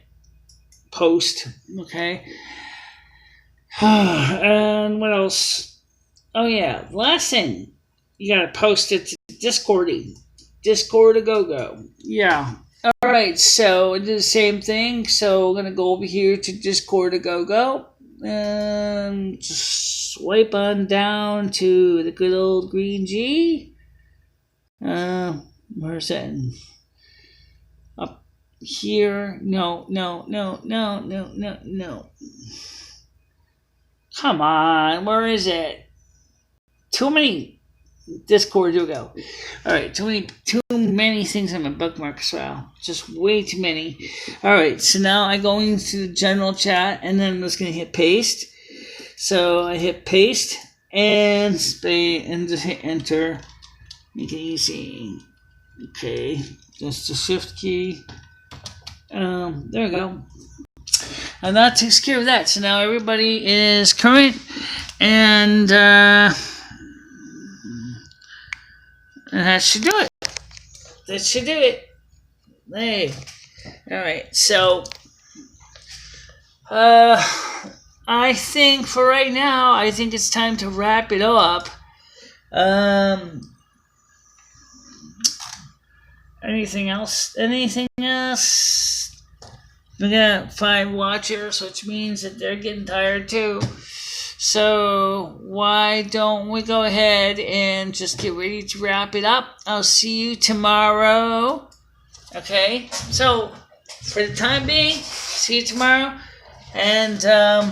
post. Okay. And what else? Oh yeah, last thing. You got to post it to Discording. Discord a go-go. Yeah. Alright, so I do the same thing. So we're going to go over here to Discord a go-go. And just swipe on down to the good old green G. Where's that? Up here. No. Come on, where is it? Too many Discord to go. Alright, too many things on my bookmarks. Wow, just way too many. Alright, so now I go into the general chat and then I'm just going to hit paste. So I hit paste and just hit enter. Make it easy. Okay, just the shift key. There we go. And that takes care of that. So now everybody is current and that should do it. That should do it. Hey. Alright, so I think for right now, I think it's time to wrap it up. Anything else? We got 5 watchers, which means that they're getting tired too. So why don't we go ahead and just get ready to wrap it up? I'll see you tomorrow. Okay, so for the time being, see you tomorrow. And I'll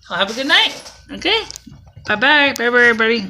have a good night. Okay, bye-bye. Bye-bye, everybody.